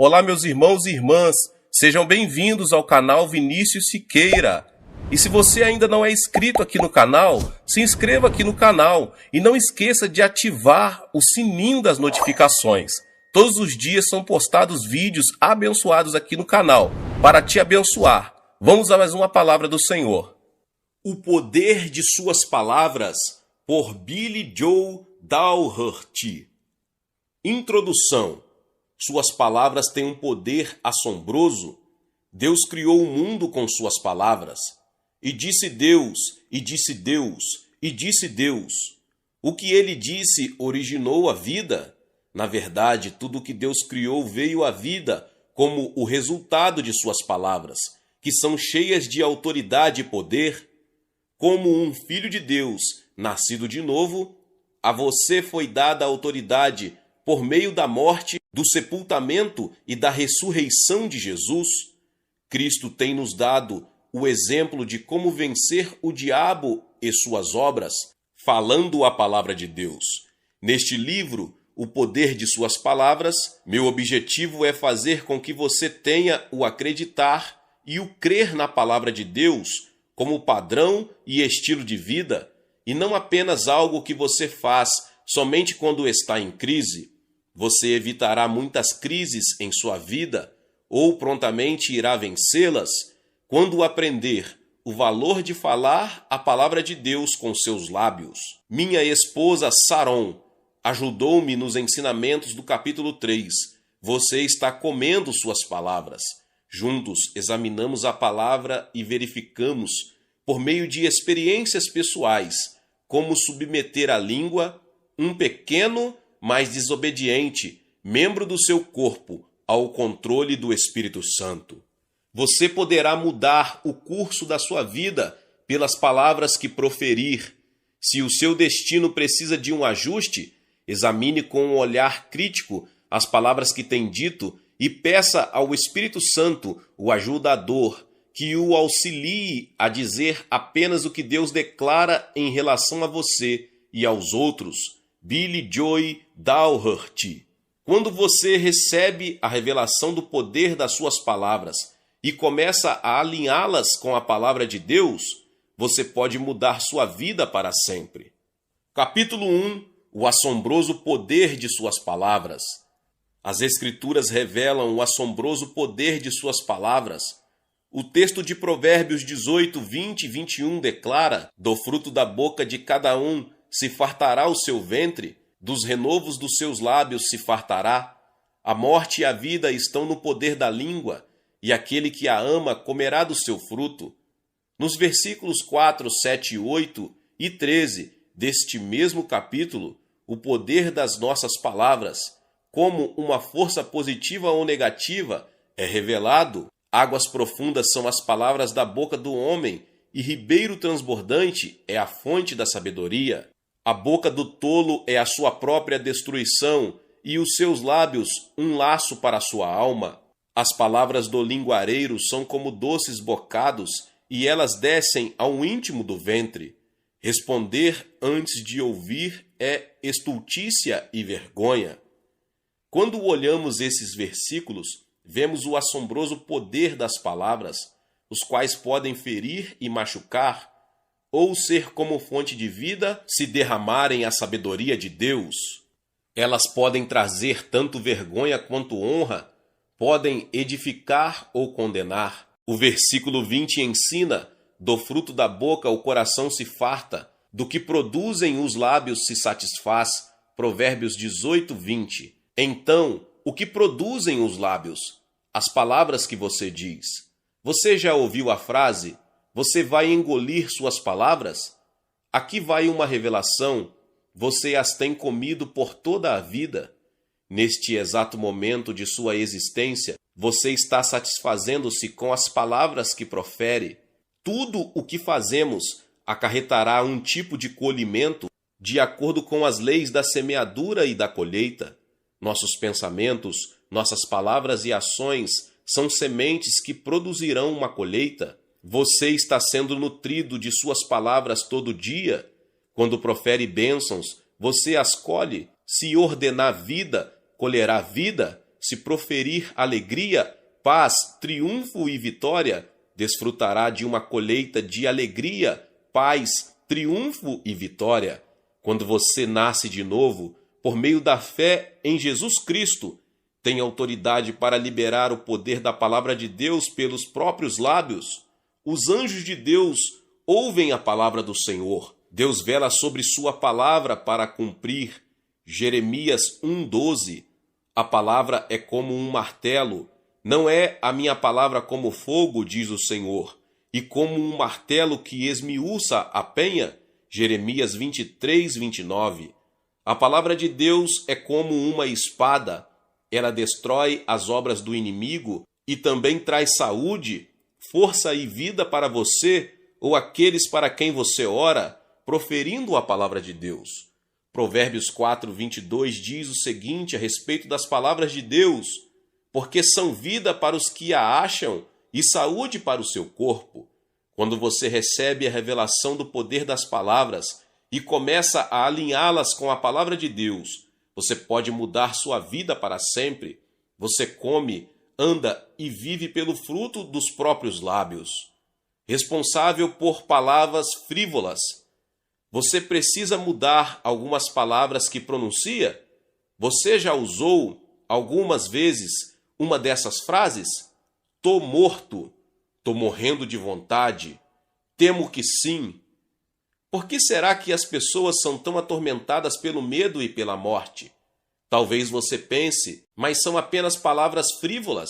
Olá, meus irmãos e irmãs, sejam bem-vindos ao canal Vinícius Siqueira. E se você ainda não é inscrito aqui no canal, se inscreva aqui no canal e não esqueça de ativar o sininho das notificações. Todos os dias são postados vídeos abençoados aqui no canal, para te abençoar. Vamos a mais uma palavra do Senhor. O poder de suas palavras, por Billy Joe Daugherty. Introdução. Suas palavras têm um poder assombroso. Deus criou o mundo com suas palavras. E disse Deus, e disse Deus, e disse Deus. O que ele disse originou a vida. Na verdade, tudo o que Deus criou veio à vida como o resultado de suas palavras, que são cheias de autoridade e poder. Como um filho de Deus, nascido de novo, a você foi dada a autoridade por meio da morte, do sepultamento e da ressurreição de Jesus. Cristo tem nos dado o exemplo de como vencer o diabo e suas obras, falando a palavra de Deus. Neste livro, O Poder de Suas Palavras, meu objetivo é fazer com que você tenha o acreditar e o crer na palavra de Deus como padrão e estilo de vida, e não apenas algo que você faz somente quando está em crise. Você evitará muitas crises em sua vida, ou prontamente irá vencê-las, quando aprender o valor de falar a palavra de Deus com seus lábios. Minha esposa Saron ajudou-me nos ensinamentos do capítulo 3. Você está comendo suas palavras. Juntos examinamos a palavra e verificamos, por meio de experiências pessoais, como submeter a língua, um pequeno, mas desobediente, membro do seu corpo, ao controle do Espírito Santo. Você poderá mudar o curso da sua vida pelas palavras que proferir. Se o seu destino precisa de um ajuste, examine com um olhar crítico as palavras que tem dito e peça ao Espírito Santo, o ajudador, que o auxilie a dizer apenas o que Deus declara em relação a você e aos outros. Billy Joe Daugherty. Quando você recebe a revelação do poder das suas palavras e começa a alinhá-las com a palavra de Deus, você pode mudar sua vida para sempre. Capítulo 1. O assombroso poder de suas palavras. As Escrituras revelam o assombroso poder de suas palavras. O texto de Provérbios 18, 20 e 21 declara: do fruto da boca de cada um se fartará o seu ventre, dos renovos dos seus lábios se fartará. A morte e a vida estão no poder da língua, e aquele que a ama comerá do seu fruto. Nos versículos 4, 7, 8 e 13 deste mesmo capítulo, o poder das nossas palavras, como uma força positiva ou negativa, é revelado. Águas profundas são as palavras da boca do homem, e ribeiro transbordante é a fonte da sabedoria. A boca do tolo é a sua própria destruição, e os seus lábios um laço para a sua alma. As palavras do linguareiro são como doces bocados, e elas descem ao íntimo do ventre. Responder antes de ouvir é estultícia e vergonha. Quando olhamos esses versículos, vemos o assombroso poder das palavras, os quais podem ferir e machucar, ou ser como fonte de vida se derramarem a sabedoria de Deus. Elas podem trazer tanto vergonha quanto honra, podem edificar ou condenar. O versículo 20 ensina: do fruto da boca o coração se farta, do que produzem os lábios se satisfaz. Provérbios 18, 20. Então, o que produzem os lábios? As palavras que você diz. Você já ouviu a frase: você vai engolir suas palavras? Aqui vai uma revelação: você as tem comido por toda a vida. Neste exato momento de sua existência, você está satisfazendo-se com as palavras que profere. Tudo o que fazemos acarretará um tipo de colhimento de acordo com as leis da semeadura e da colheita. Nossos pensamentos, nossas palavras e ações são sementes que produzirão uma colheita. Você está sendo nutrido de suas palavras todo dia. Quando profere bênçãos, você as colhe. Se ordenar vida, colherá vida. se proferir alegria, paz, triunfo e vitória, desfrutará de uma colheita de alegria, paz, triunfo e vitória. Quando você nasce de novo, por meio da fé em Jesus Cristo, tem autoridade para liberar o poder da palavra de Deus pelos próprios lábios. Os anjos de Deus ouvem a palavra do Senhor. Deus vela sobre sua palavra para cumprir. Jeremias 1:12. A palavra é como um martelo. Não é a minha palavra como fogo, diz o Senhor, e como um martelo que esmiuça a penha. Jeremias 23:29. A palavra de Deus é como uma espada. Ela destrói as obras do inimigo e também traz saúde, força e vida para você ou aqueles para quem você ora, proferindo a palavra de Deus. Provérbios 4:22 diz o seguinte a respeito das palavras de Deus: porque são vida para os que a acham e saúde para o seu corpo. Quando você recebe a revelação do poder das palavras e começa a alinhá-las com a palavra de Deus, você pode mudar sua vida para sempre. Você come, anda e vive pelo fruto dos próprios lábios. Responsável por palavras frívolas. Você precisa mudar algumas palavras que pronuncia? Você já usou algumas vezes uma dessas frases? Tô morto, tô morrendo de vontade, temo que sim. Por que será que as pessoas são tão atormentadas pelo medo e pela morte? Talvez você pense, mas são apenas palavras frívolas.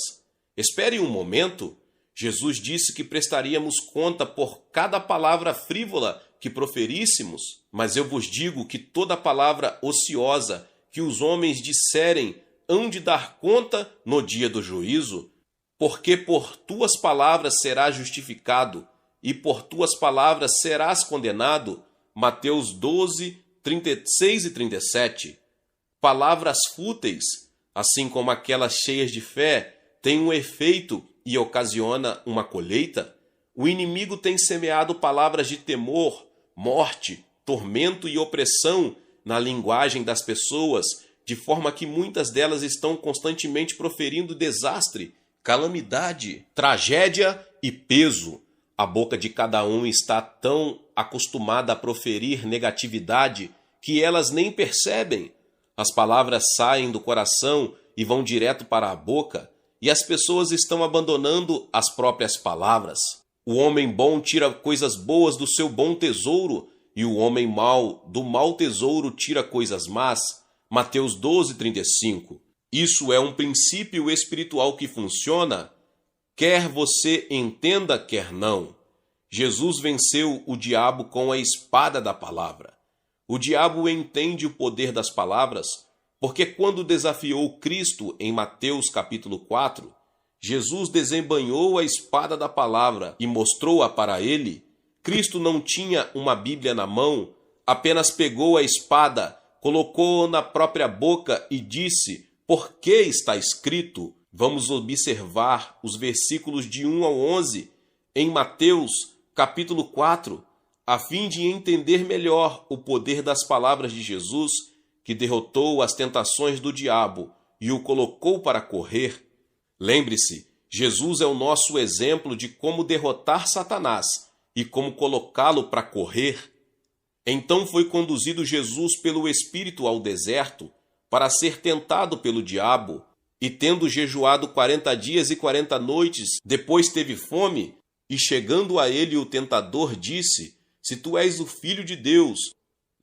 Espere um momento. Jesus disse que prestaríamos conta por cada palavra frívola que proferíssemos, mas eu vos digo que toda palavra ociosa que os homens disserem hão de dar conta no dia do juízo, porque por tuas palavras serás justificado, e por tuas palavras serás condenado. Mateus 12:36 e 37. Palavras fúteis, assim como aquelas cheias de fé, têm um efeito e ocasiona uma colheita. O inimigo tem semeado palavras de temor, morte, tormento e opressão na linguagem das pessoas, de forma que muitas delas estão constantemente proferindo desastre, calamidade, tragédia e peso. A boca de cada um está tão acostumada a proferir negatividade que elas nem percebem. As palavras saem do coração e vão direto para a boca, e as pessoas estão abandonando as próprias palavras. O homem bom tira coisas boas do seu bom tesouro, e o homem mau do mau tesouro tira coisas más. Mateus 12:35. Isso é um princípio espiritual que funciona, quer você entenda, quer não. Jesus venceu o diabo com a espada da palavra. O diabo entende o poder das palavras, porque quando desafiou Cristo em Mateus capítulo 4, Jesus desembainhou a espada da palavra e mostrou-a para ele. Cristo não tinha uma Bíblia na mão, apenas pegou a espada, colocou-a na própria boca e disse: "Por que está escrito?" Vamos observar os versículos de 1 ao 11 em Mateus capítulo 4, a fim de entender melhor o poder das palavras de Jesus, que derrotou as tentações do diabo e o colocou para correr. Lembre-se, Jesus é o nosso exemplo de como derrotar Satanás e como colocá-lo para correr. Então foi conduzido Jesus pelo Espírito ao deserto para ser tentado pelo diabo, e tendo jejuado 40 dias e 40 noites, depois teve fome, e chegando a ele o tentador disse: "Se tu és o Filho de Deus,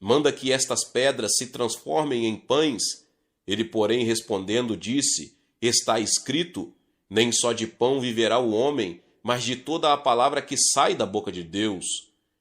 manda que estas pedras se transformem em pães." Ele, porém, respondendo, disse: "Está escrito, nem só de pão viverá o homem, mas de toda a palavra que sai da boca de Deus."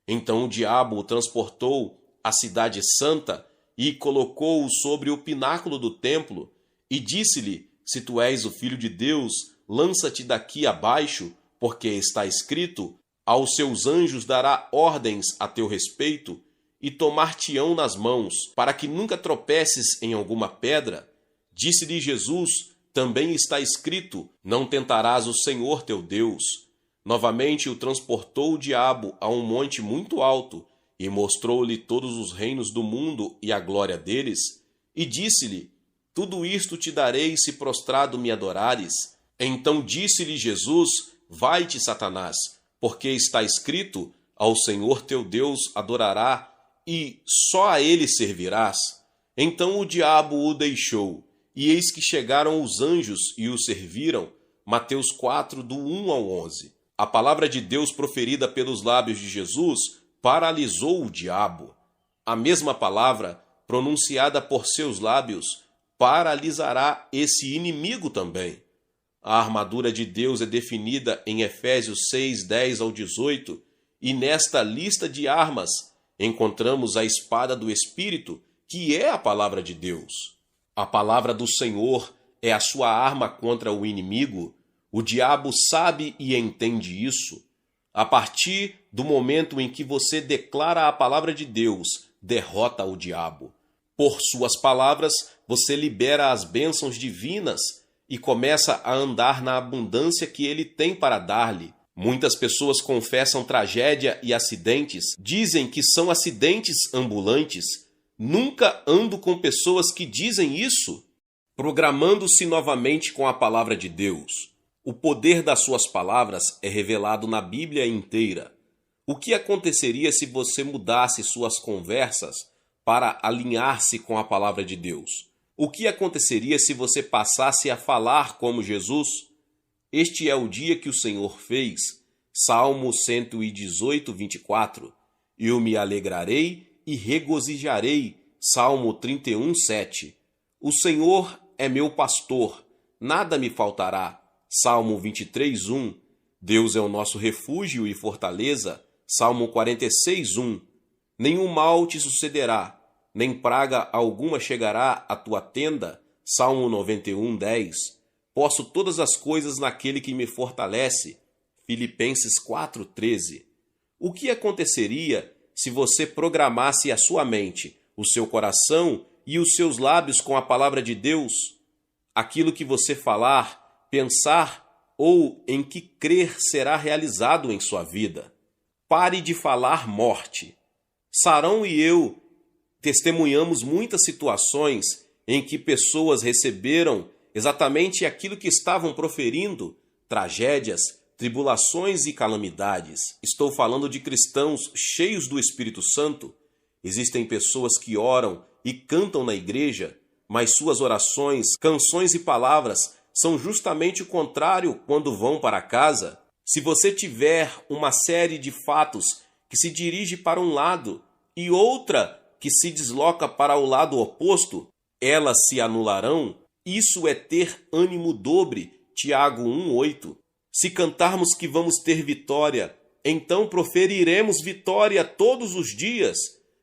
Então o diabo o transportou à cidade santa e colocou-o sobre o pináculo do templo, e disse-lhe: "Se tu és o Filho de Deus, lança-te daqui abaixo, porque está escrito: aos seus anjos dará ordens a teu respeito, e tomar-te-ão nas mãos, para que nunca tropeces em alguma pedra." Disse-lhe Jesus: "Também está escrito: não tentarás o Senhor teu Deus." Novamente o transportou o diabo a um monte muito alto, e mostrou-lhe todos os reinos do mundo e a glória deles, e disse-lhe: tudo isto te darei se prostrado me adorares. Então disse-lhe Jesus: vai-te, Satanás, porque está escrito: ao Senhor teu Deus adorará e só a ele servirás. Então o diabo o deixou, e eis que chegaram os anjos e o serviram. Mateus 4, do 1 ao 11. A palavra de Deus proferida pelos lábios de Jesus paralisou o diabo. A mesma palavra, pronunciada por seus lábios, paralisará esse inimigo também. A armadura de Deus é definida em Efésios 6, 10 ao 18, e nesta lista de armas encontramos a espada do Espírito, que é a palavra de Deus. A palavra do Senhor é a sua arma contra o inimigo. O diabo sabe e entende isso. A partir do momento em que você declara a palavra de Deus, derrota o diabo. Por suas palavras, você libera as bênçãos divinas e começa a andar na abundância que ele tem para dar-lhe. Muitas pessoas confessam tragédia e acidentes, dizem que são acidentes ambulantes. Nunca ando com pessoas que dizem isso. Programando-se novamente com a palavra de Deus. O poder das suas palavras é revelado na Bíblia inteira. O que aconteceria se você mudasse suas conversas para alinhar-se com a palavra de Deus? O que aconteceria se você passasse a falar como Jesus? Este é o dia que o Senhor fez. Salmo 118, 24. Eu me alegrarei e regozijarei. Salmo 31, 7. O Senhor é meu pastor, nada me faltará. Salmo 23, 1. Deus é o nosso refúgio e fortaleza. Salmo 46, 1. Nenhum mal te sucederá, nem praga alguma chegará à tua tenda. Salmo 91, 10. Posso todas as coisas naquele que me fortalece. Filipenses 4, 13. O que aconteceria se você programasse a sua mente, o seu coração e os seus lábios com a palavra de Deus? Aquilo que você falar, pensar ou em que crer será realizado em sua vida. Pare de falar morte. Sarão e eu testemunhamos muitas situações em que pessoas receberam exatamente aquilo que estavam proferindo, tragédias, tribulações e calamidades. Estou falando de cristãos cheios do Espírito Santo. Existem pessoas que oram e cantam na igreja, mas suas orações, canções e palavras são justamente o contrário quando vão para casa. Se você tiver uma série de fatos que se dirige para um lado e outra que se desloca para o lado oposto, elas se anularão. Isso é ter ânimo dobre. Tiago 1:8. Se cantarmos que vamos ter vitória, então proferiremos vitória todos os dias.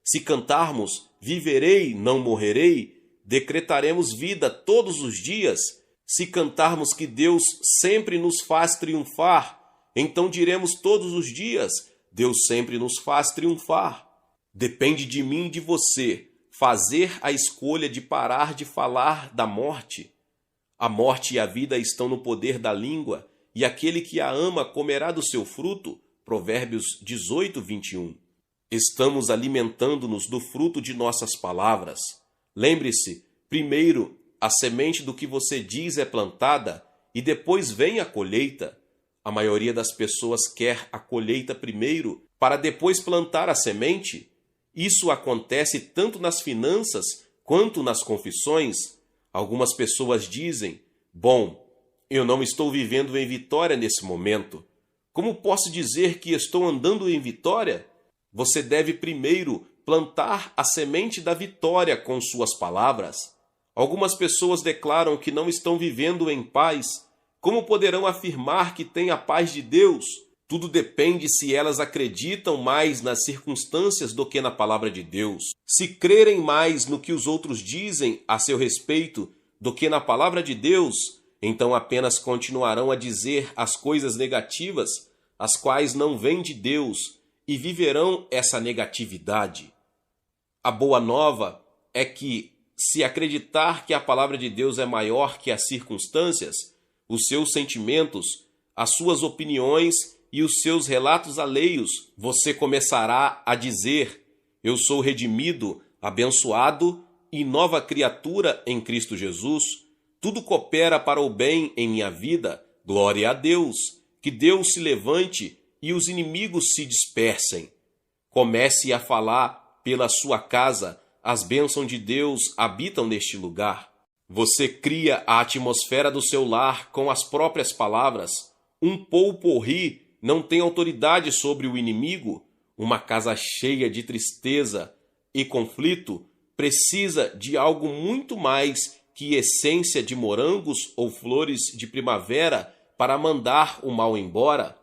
Se cantarmos viverei, não morrerei, decretaremos vida todos os dias. Se cantarmos que Deus sempre nos faz triunfar, então diremos todos os dias: Deus sempre nos faz triunfar. Depende de mim e de você fazer a escolha de parar de falar da morte. A morte e a vida estão no poder da língua, e aquele que a ama comerá do seu fruto. Provérbios 18, 21. Estamos alimentando-nos do fruto de nossas palavras. Lembre-se, primeiro, a semente do que você diz é plantada e depois vem a colheita. A maioria das pessoas quer a colheita primeiro para depois plantar a semente. Isso acontece tanto nas finanças quanto nas confissões. Algumas pessoas dizem: bom, eu não estou vivendo em vitória nesse momento. Como posso dizer que estou andando em vitória? Você deve primeiro plantar a semente da vitória com suas palavras. Algumas pessoas declaram que não estão vivendo em paz. Como poderão afirmar que têm a paz de Deus? Tudo depende se elas acreditam mais nas circunstâncias do que na palavra de Deus. Se crerem mais no que os outros dizem a seu respeito do que na palavra de Deus, então apenas continuarão a dizer as coisas negativas, as quais não vêm de Deus, e viverão essa negatividade. A boa nova é que, se acreditar que a palavra de Deus é maior que as circunstâncias, os seus sentimentos, as suas opiniões e os seus relatos alheios, você começará a dizer: eu sou redimido, abençoado e nova criatura em Cristo Jesus, tudo coopera para o bem em minha vida. Glória a Deus. Que Deus se levante e os inimigos se dispersem. Comece a falar pela sua casa. As bênçãos de Deus habitam neste lugar. Você cria a atmosfera do seu lar com as próprias palavras. Um pot-pourri não tem autoridade sobre o inimigo. Uma casa cheia de tristeza e conflito precisa de algo muito mais que essência de morangos ou flores de primavera para mandar o mal embora.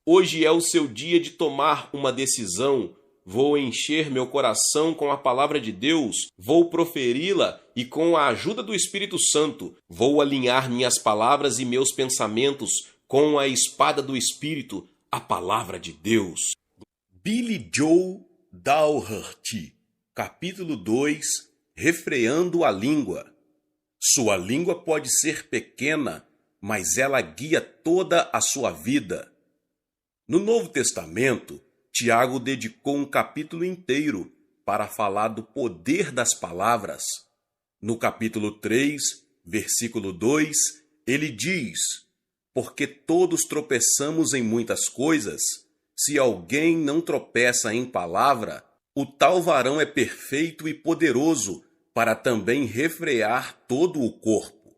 Hoje é o seu dia de tomar uma decisão. Vou encher meu coração com a palavra de Deus, vou proferi-la e com a ajuda do Espírito Santo, vou alinhar minhas palavras e meus pensamentos com a espada do Espírito, a palavra de Deus. Billy Joe Daugherty, capítulo 2, Refreando a língua. Sua língua pode ser pequena, mas ela guia toda a sua vida. No Novo Testamento, Tiago dedicou um capítulo inteiro para falar do poder das palavras. No capítulo 3, versículo 2, ele diz: porque todos tropeçamos em muitas coisas. Se alguém não tropeça em palavra, o tal varão é perfeito e poderoso para também refrear todo o corpo.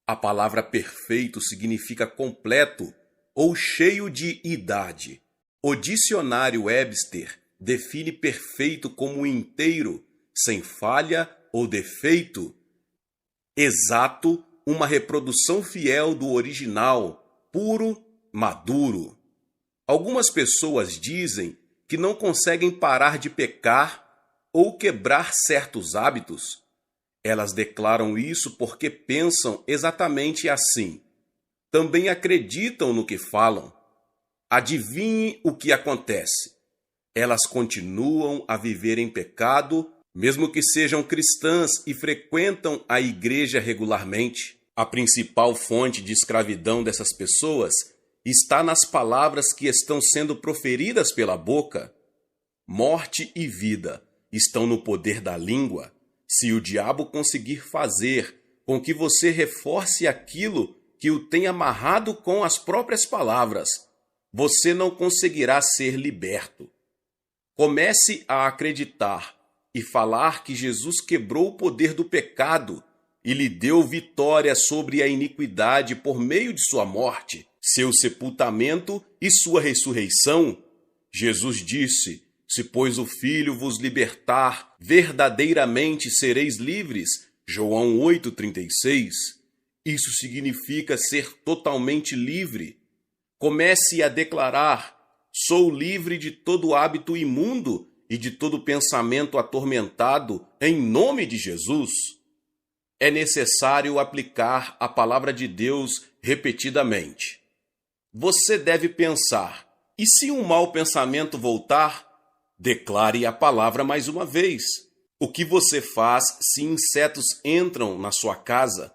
A palavra perfeito significa completo ou cheio de idade. O dicionário Webster define perfeito como inteiro, sem falha ou defeito. Exato, uma reprodução fiel do original, puro, maduro. Algumas pessoas dizem que não conseguem parar de pecar ou quebrar certos hábitos. Elas declaram isso porque pensam exatamente assim. Também acreditam no que falam. Adivinhe o que acontece. Elas continuam a viver em pecado, mesmo que sejam cristãs e frequentam a igreja regularmente. A principal fonte de escravidão dessas pessoas está nas palavras que estão sendo proferidas pela boca. Morte e vida estão no poder da língua. Se o diabo conseguir fazer com que você reforce aquilo que o tem amarrado com as próprias palavras, você não conseguirá ser liberto. Comece a acreditar e falar que Jesus quebrou o poder do pecado e lhe deu vitória sobre a iniquidade por meio de sua morte, seu sepultamento e sua ressurreição. Jesus disse: se, pois, o Filho vos libertar, verdadeiramente sereis livres. João 8,36. Isso significa ser totalmente livre. Comece a declarar: sou livre de todo hábito imundo e de todo pensamento atormentado, em nome de Jesus. É necessário aplicar a palavra de Deus repetidamente. Você deve pensar: e se um mau pensamento voltar? Declare a palavra mais uma vez. O que você faz se insetos entram na sua casa?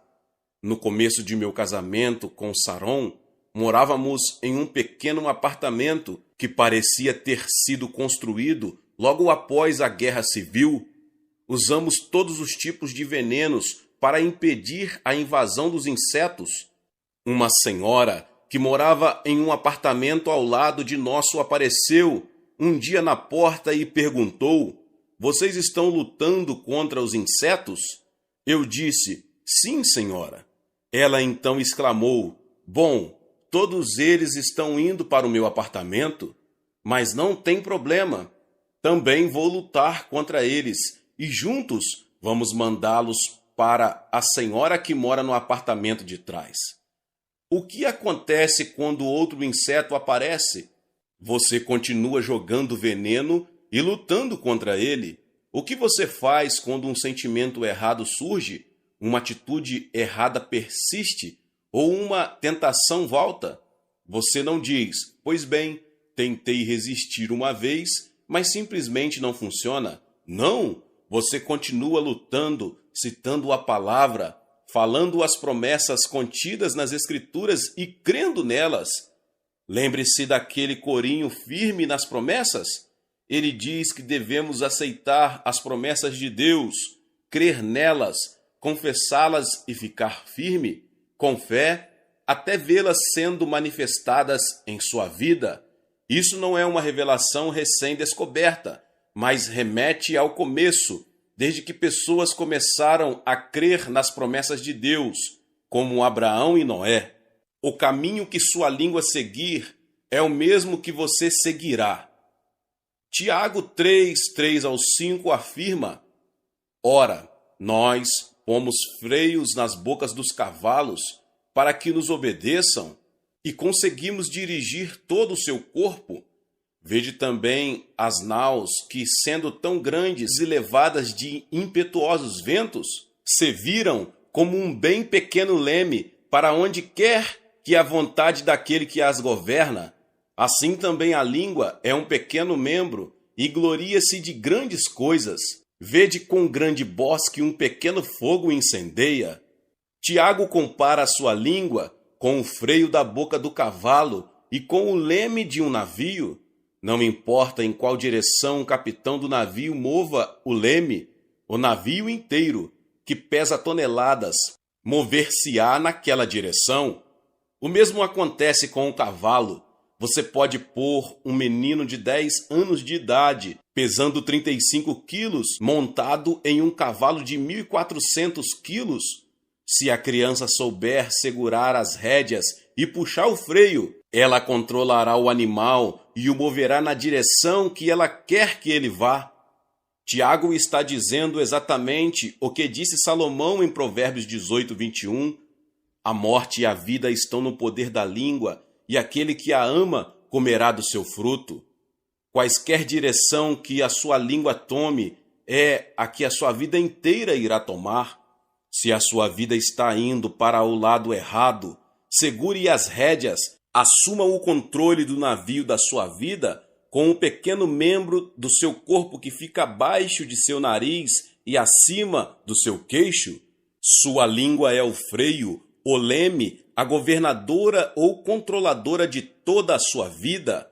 No começo de meu casamento com Saron, morávamos em um pequeno apartamento que parecia ter sido construído logo após a Guerra Civil. Usamos todos os tipos de venenos para impedir a invasão dos insetos. Uma senhora que morava em um apartamento ao lado de nosso apareceu um dia na porta e perguntou: vocês estão lutando contra os insetos? Eu disse: sim, senhora. Ela então exclamou: bom, todos eles estão indo para o meu apartamento, mas não tem problema. Também vou lutar contra eles e juntos vamos mandá-los para a senhora que mora no apartamento de trás. O que acontece quando outro inseto aparece? Você continua jogando veneno e lutando contra ele. O que você faz quando um sentimento errado surge, uma atitude errada persiste ou uma tentação volta? Você não diz: pois bem, tentei resistir uma vez, mas simplesmente não funciona. Não, você continua lutando, citando a palavra, falando as promessas contidas nas Escrituras e crendo nelas. Lembre-se daquele corinho firme nas promessas. Ele diz que devemos aceitar as promessas de Deus. crer nelas, confessá-las e ficar firme, com fé, até vê-las sendo manifestadas em sua vida. Isso não é uma revelação recém-descoberta, mas remete ao começo, desde que pessoas começaram a crer nas promessas de Deus, como Abraão e Noé. O caminho que sua língua seguir é o mesmo que você seguirá. Tiago 3:3-5 afirma: Ora, nós pomos freios nas bocas dos cavalos para que nos obedeçam e conseguimos dirigir todo o seu corpo. Vede também as naus que, sendo tão grandes e levadas de impetuosos ventos, se viram como um bem pequeno leme para onde quer que a vontade daquele que as governa. Assim também a língua é um pequeno membro e gloria-se de grandes coisas. Vede com grande bosque um pequeno fogo incendeia. Tiago compara a sua língua com o freio da boca do cavalo e com o leme de um navio. Não importa em qual direção o capitão do navio mova o leme, o navio inteiro, que pesa toneladas, mover-se-á naquela direção. O mesmo acontece com o cavalo. Você pode pôr um menino de 10 anos de idade, pesando 35 quilos, montado em um cavalo de 1.400 quilos. Se a criança souber segurar as rédeas e puxar o freio, ela controlará o animal e o moverá na direção que ela quer que ele vá. Tiago está dizendo exatamente o que disse Salomão em Provérbios 18:21. A morte e a vida estão no poder da língua, e aquele que a ama comerá do seu fruto. Quaisquer direção que a sua língua tome é a que a sua vida inteira irá tomar. Se a sua vida está indo para o lado errado, segure as rédeas, assuma o controle do navio da sua vida com um pequeno membro do seu corpo que fica abaixo de seu nariz e acima do seu queixo. Sua língua é o freio, o leme, a governadora ou controladora de toda a sua vida.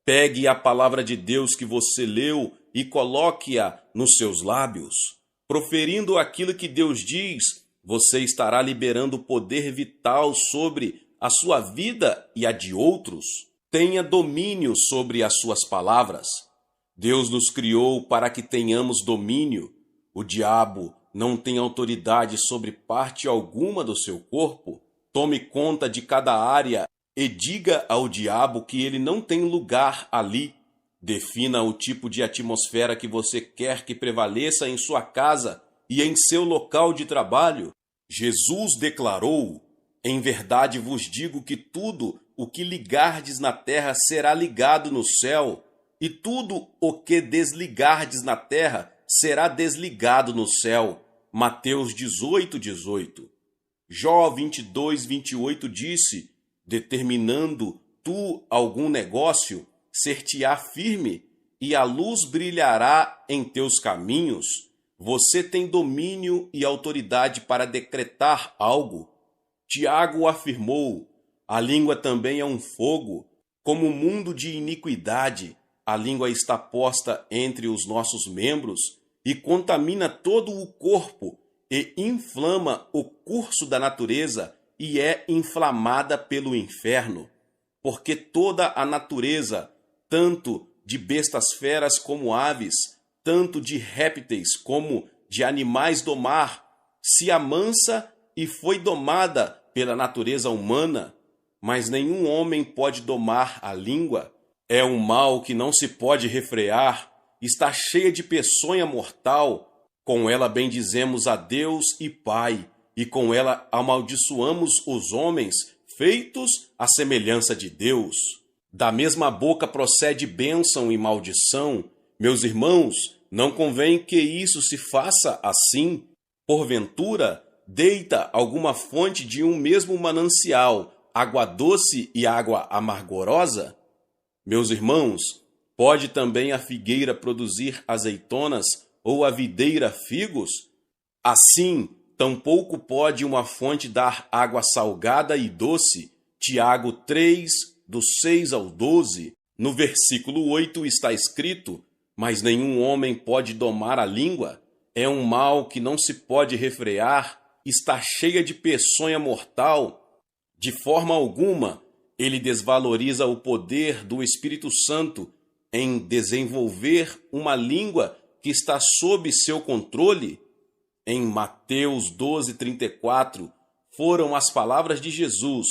Pegue a palavra de Deus que você leu e coloque-a nos seus lábios. Proferindo aquilo que Deus diz, você estará liberando poder vital sobre a sua vida e a de outros. Tenha domínio sobre as suas palavras. Deus nos criou para que tenhamos domínio. O diabo não tem autoridade sobre parte alguma do seu corpo. Tome conta de cada área e diga ao diabo que ele não tem lugar ali. Defina o tipo de atmosfera que você quer que prevaleça em sua casa e em seu local de trabalho. Jesus declarou: Em verdade vos digo que tudo o que ligardes na terra será ligado no céu, e tudo o que desligardes na terra será desligado no céu. Mateus 18:18. Jó 22:28 disse: Determinando tu algum negócio, ser-te-á firme, e a luz brilhará em teus caminhos. Você tem domínio e autoridade para decretar algo. Tiago afirmou: a língua também é um fogo, como um mundo de iniquidade. A língua está posta entre os nossos membros e contamina todo o corpo e inflama o curso da natureza e é inflamada pelo inferno. Porque toda a natureza, tanto de bestas feras como aves, tanto de répteis como de animais do mar, se amansa e foi domada pela natureza humana, mas nenhum homem pode domar a língua. É um mal que não se pode refrear, está cheia de peçonha mortal. Com ela bendizemos a Deus e Pai, e com ela amaldiçoamos os homens, feitos à semelhança de Deus. Da mesma boca procede bênção e maldição. Meus irmãos, não convém que isso se faça assim. Porventura, deita alguma fonte de um mesmo manancial, água doce e água amargorosa? Meus irmãos, pode também a figueira produzir azeitonas ou a videira figos? Assim, tampouco pode uma fonte dar água salgada e doce. Tiago 3, do 6 ao 12. No versículo 8 está escrito: Mas nenhum homem pode domar a língua. É um mal que não se pode refrear, está cheia de peçonha mortal. De forma alguma, ele desvaloriza o poder do Espírito Santo em desenvolver uma língua que está sob seu controle. Em Mateus 12:34, foram as palavras de Jesus: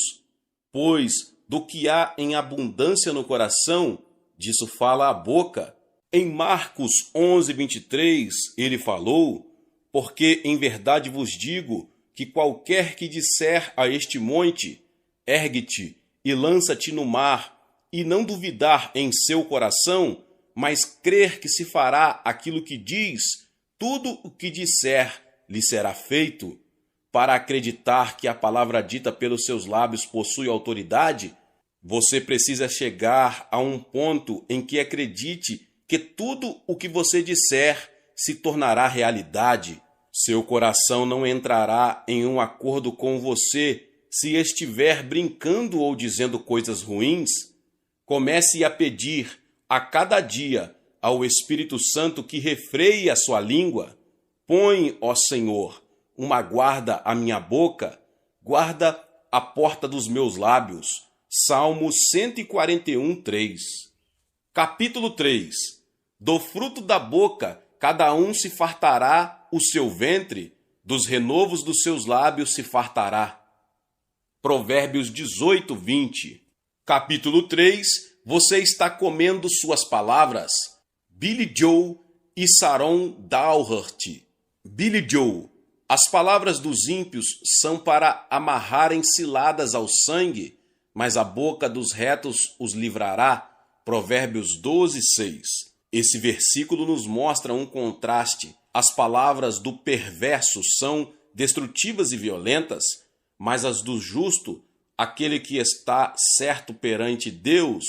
pois do que há em abundância no coração, disso fala a boca. Em Marcos 11:23, ele falou: porque em verdade vos digo que qualquer que disser a este monte, ergue-te e lança-te no mar, e não duvidar em seu coração, mas crer que se fará aquilo que diz, tudo o que disser lhe será feito. Para acreditar que a palavra dita pelos seus lábios possui autoridade, você precisa chegar a um ponto em que acredite que tudo o que você disser se tornará realidade. Seu coração não entrará em um acordo com você se estiver brincando ou dizendo coisas ruins. Comece a pedir a cada dia ao Espírito Santo que refreie a sua língua. Põe, ó Senhor, uma guarda à minha boca, guarda a porta dos meus lábios. Salmo 141:3. Capítulo 3. Do fruto da boca cada um se fartará o seu ventre, dos renovos dos seus lábios se fartará. Provérbios 18:20. Capítulo 3. Você está comendo suas palavras. Billy Joe e Saron Dougherty. Billy Joe. As palavras dos ímpios são para amarrarem ciladas ao sangue, mas a boca dos retos os livrará. Provérbios 12:6. Esse versículo nos mostra um contraste. As palavras do perverso são destrutivas e violentas, mas as do justo, aquele que está certo perante Deus,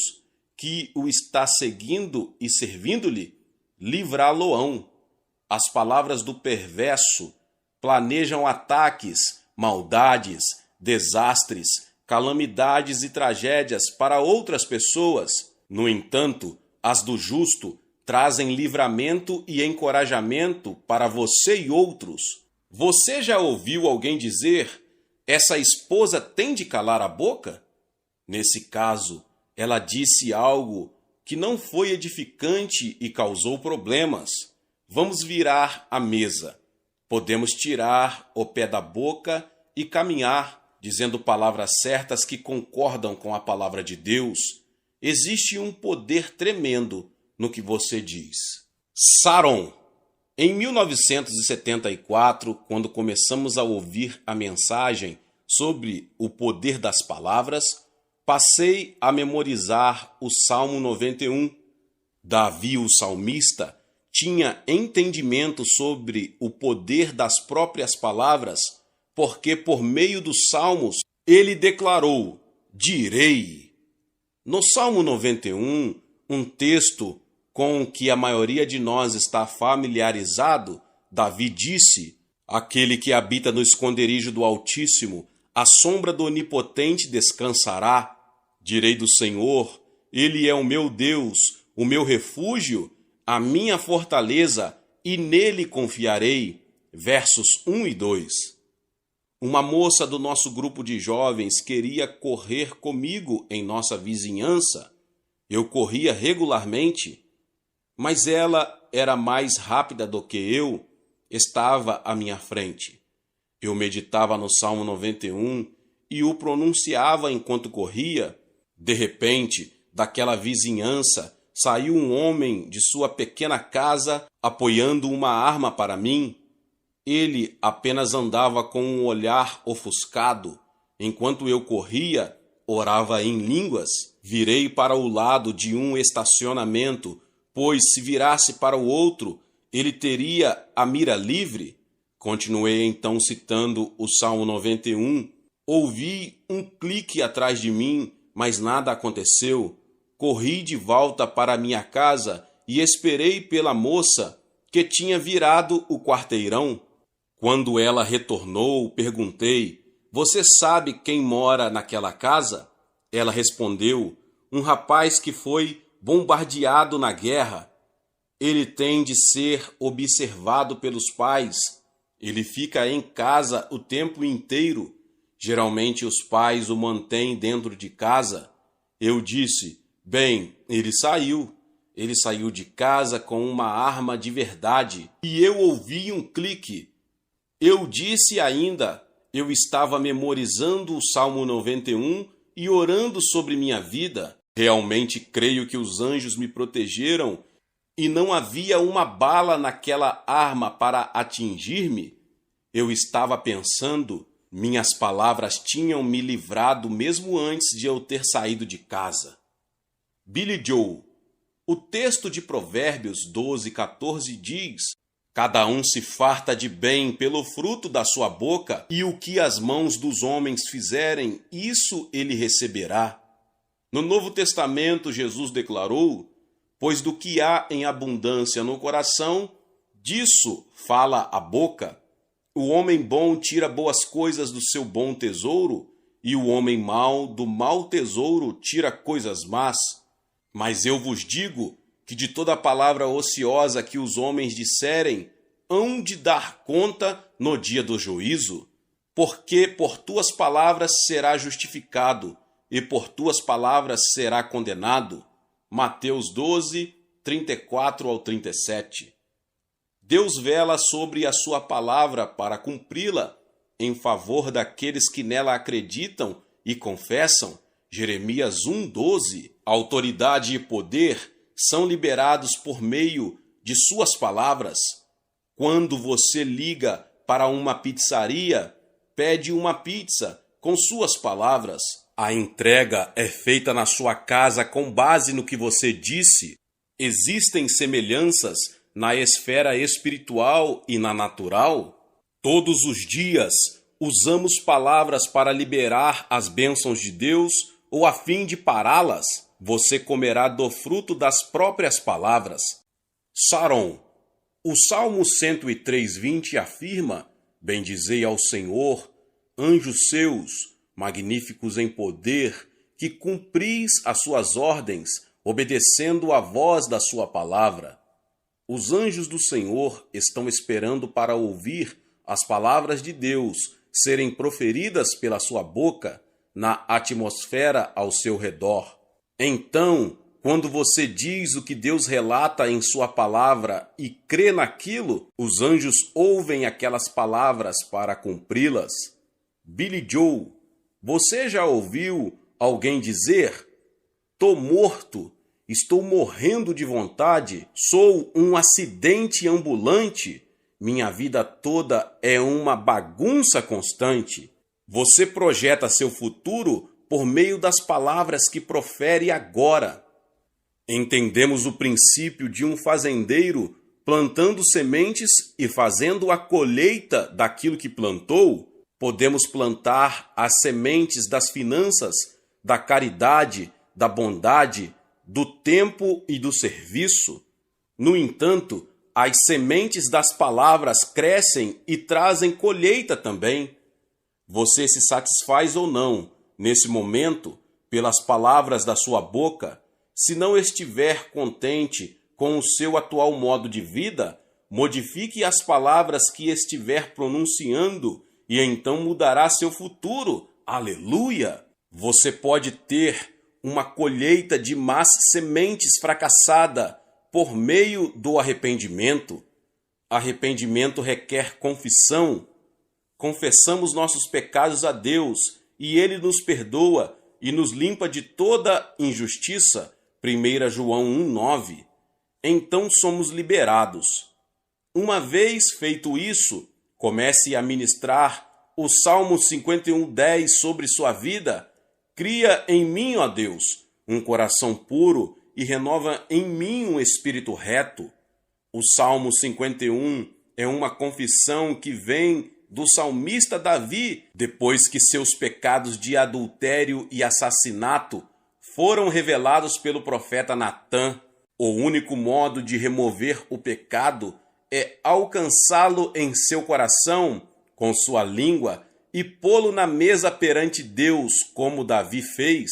que o está seguindo e servindo-lhe, livrá-lo-ão. As palavras do perverso planejam ataques, maldades, desastres, calamidades e tragédias para outras pessoas. No entanto, as do justo trazem livramento e encorajamento para você e outros. Você já ouviu alguém dizer: essa esposa tem de calar a boca? Nesse caso, ela disse algo que não foi edificante e causou problemas. Vamos virar a mesa. Podemos tirar o pé da boca e caminhar, dizendo palavras certas que concordam com a palavra de Deus. Existe um poder tremendo no que você diz. Saron. Em 1974, quando começamos a ouvir a mensagem sobre o poder das palavras, passei a memorizar o Salmo 91. Davi, o salmista, tinha entendimento sobre o poder das próprias palavras, porque por meio dos salmos ele declarou: direi. No Salmo 91, um texto com o que a maioria de nós está familiarizado, Davi disse: aquele que habita no esconderijo do Altíssimo, à sombra do Onipotente descansará. Direi do Senhor: ele é o meu Deus, o meu refúgio, a minha fortaleza, e nele confiarei. Versos 1 e 2. Uma moça do nosso grupo de jovens queria correr comigo em nossa vizinhança. Eu corria regularmente, mas ela era mais rápida do que eu, estava à minha frente. Eu meditava no Salmo 91 e o pronunciava enquanto corria. De repente, daquela vizinhança, saiu um homem de sua pequena casa apoiando uma arma para mim. Ele apenas andava com um olhar ofuscado. Enquanto eu corria, orava em línguas. Virei para o lado de um estacionamento, pois se virasse para o outro, ele teria a mira livre. Continuei então citando o Salmo 91. Ouvi um clique atrás de mim, mas nada aconteceu. Corri de volta para minha casa e esperei pela moça que tinha virado o quarteirão. Quando ela retornou, perguntei: você sabe quem mora naquela casa? Ela respondeu: um rapaz que foi bombardeado na guerra. Ele tem de ser observado pelos pais. Ele fica em casa o tempo inteiro. Geralmente os pais o mantêm dentro de casa. Eu disse, bem, ele saiu. Ele saiu de casa com uma arma de verdade. E eu ouvi um clique. Eu disse ainda, eu estava memorizando o Salmo 91 e orando sobre minha vida. Realmente creio que os anjos me protegeram e não havia uma bala naquela arma para atingir-me. Eu estava pensando, minhas palavras tinham me livrado mesmo antes de eu ter saído de casa. Billy Joel. O texto de Provérbios 12:14 diz: cada um se farta de bem pelo fruto da sua boca, e o que as mãos dos homens fizerem, isso ele receberá. No Novo Testamento, Jesus declarou: pois do que há em abundância no coração, disso fala a boca. O homem bom tira boas coisas do seu bom tesouro, e o homem mau do mau tesouro tira coisas más. Mas eu vos digo que de toda palavra ociosa que os homens disserem, hão de dar conta no dia do juízo. Porque por tuas palavras será justificado, e por tuas palavras será condenado. Mateus 12, 34 ao 37. Deus vela sobre a sua palavra para cumpri-la em favor daqueles que nela acreditam e confessam. Jeremias 1:12. Autoridade e poder são liberados por meio de suas palavras. Quando você liga para uma pizzaria, pede uma pizza com suas palavras. A entrega é feita na sua casa com base no que você disse. Existem semelhanças na esfera espiritual e na natural. Todos os dias usamos palavras para liberar as bênçãos de Deus ou a fim de pará-las. Você comerá do fruto das próprias palavras. Saron. O Salmo 103:20 afirma: bendizei ao Senhor, anjos seus, magníficos em poder, que cumpris as suas ordens, obedecendo à voz da sua palavra. Os anjos do Senhor estão esperando para ouvir as palavras de Deus serem proferidas pela sua boca na atmosfera ao seu redor. Então, quando você diz o que Deus relata em sua palavra e crê naquilo, os anjos ouvem aquelas palavras para cumpri-las. Billy Joel. Você já ouviu alguém dizer: "Tô morto, estou morrendo de vontade, sou um acidente ambulante, minha vida toda é uma bagunça constante"? Você projeta seu futuro por meio das palavras que profere agora. Entendemos o princípio de um fazendeiro plantando sementes e fazendo a colheita daquilo que plantou. Podemos plantar as sementes das finanças, da caridade, da bondade, do tempo e do serviço. No entanto, as sementes das palavras crescem e trazem colheita também. Você se satisfaz ou não, nesse momento, pelas palavras da sua boca? Se não estiver contente com o seu atual modo de vida, modifique as palavras que estiver pronunciando e então mudará seu futuro. Aleluia! Você pode ter uma colheita de más sementes fracassada por meio do arrependimento. Arrependimento requer confissão. Confessamos nossos pecados a Deus e Ele nos perdoa e nos limpa de toda injustiça. 1 João 1:9. Então somos liberados. Uma vez feito isso, comece a ministrar o Salmo 51:10 sobre sua vida. Cria em mim, ó Deus, um coração puro e renova em mim um espírito reto. O Salmo 51 é uma confissão que vem do salmista Davi, depois que seus pecados de adultério e assassinato foram revelados pelo profeta Natã. O único modo de remover o pecado é alcançá-lo em seu coração com sua língua e pô-lo na mesa perante Deus, como Davi fez.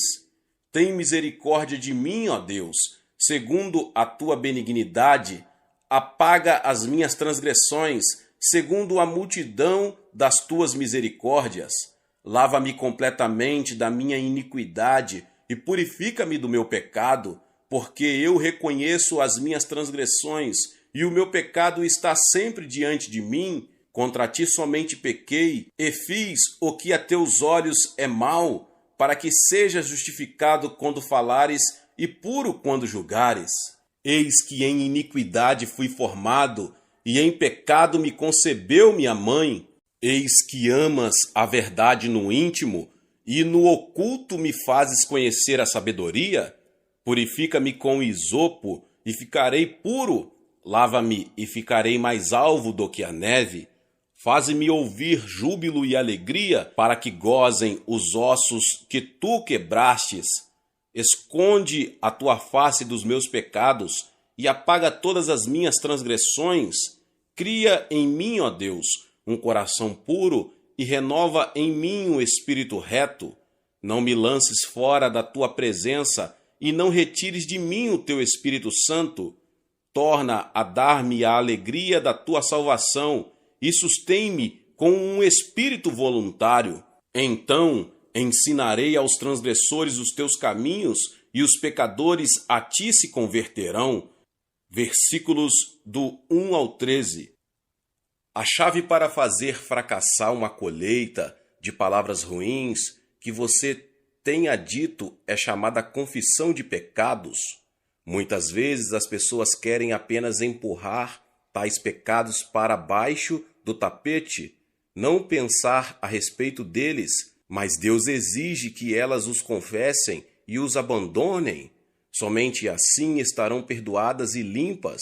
Tem misericórdia de mim, ó Deus, segundo a tua benignidade, apaga as minhas transgressões, segundo a multidão das tuas misericórdias. Lava-me completamente da minha iniquidade e purifica-me do meu pecado, porque eu reconheço as minhas transgressões e o meu pecado está sempre diante de mim. Contra ti somente pequei e fiz o que a teus olhos é mal, para que sejas justificado quando falares e puro quando julgares. Eis que em iniquidade fui formado, e em pecado me concebeu minha mãe. Eis que amas a verdade no íntimo, e no oculto me fazes conhecer a sabedoria. Purifica-me com isopo, e ficarei puro. Lava-me, e ficarei mais alvo do que a neve. Faze-me ouvir júbilo e alegria, para que gozem os ossos que tu quebrastes. Esconde a tua face dos meus pecados e apaga todas as minhas transgressões. Cria em mim, ó Deus, um coração puro e renova em mim um espírito reto. Não me lances fora da tua presença e não retires de mim o teu Espírito Santo. Torna a dar-me a alegria da tua salvação e sustém-me com um espírito voluntário. Então ensinarei aos transgressores os teus caminhos e os pecadores a ti se converterão. Versículos do 1 ao 13. A chave para fazer fracassar uma colheita de palavras ruins que você tenha dito é chamada confissão de pecados. Muitas vezes as pessoas querem apenas empurrar tais pecados para baixo do tapete, não pensar a respeito deles, mas Deus exige que elas os confessem e os abandonem. Somente assim estarão perdoadas e limpas.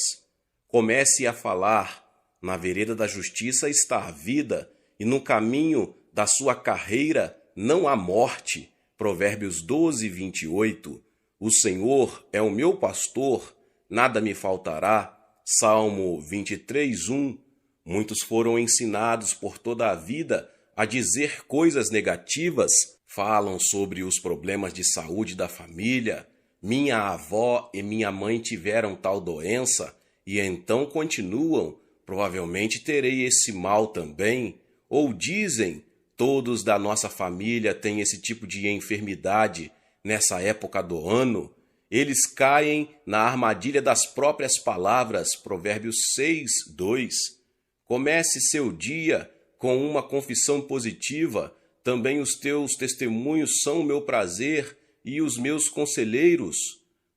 Comece a falar: na vereda da justiça está a vida, e no caminho da sua carreira não há morte. Provérbios 12, 28. O Senhor é o meu pastor, nada me faltará. Salmo 23, 1. Muitos foram ensinados por toda a vida a dizer coisas negativas. Falam sobre os problemas de saúde da família. Minha avó e minha mãe tiveram tal doença, e então continuam: provavelmente terei esse mal também. Ou dizem: todos da nossa família têm esse tipo de enfermidade nessa época do ano. Eles caem na armadilha das próprias palavras. Provérbios 6, 2. Comece seu dia com uma confissão positiva. Também os teus testemunhos são o meu prazer e os meus conselheiros.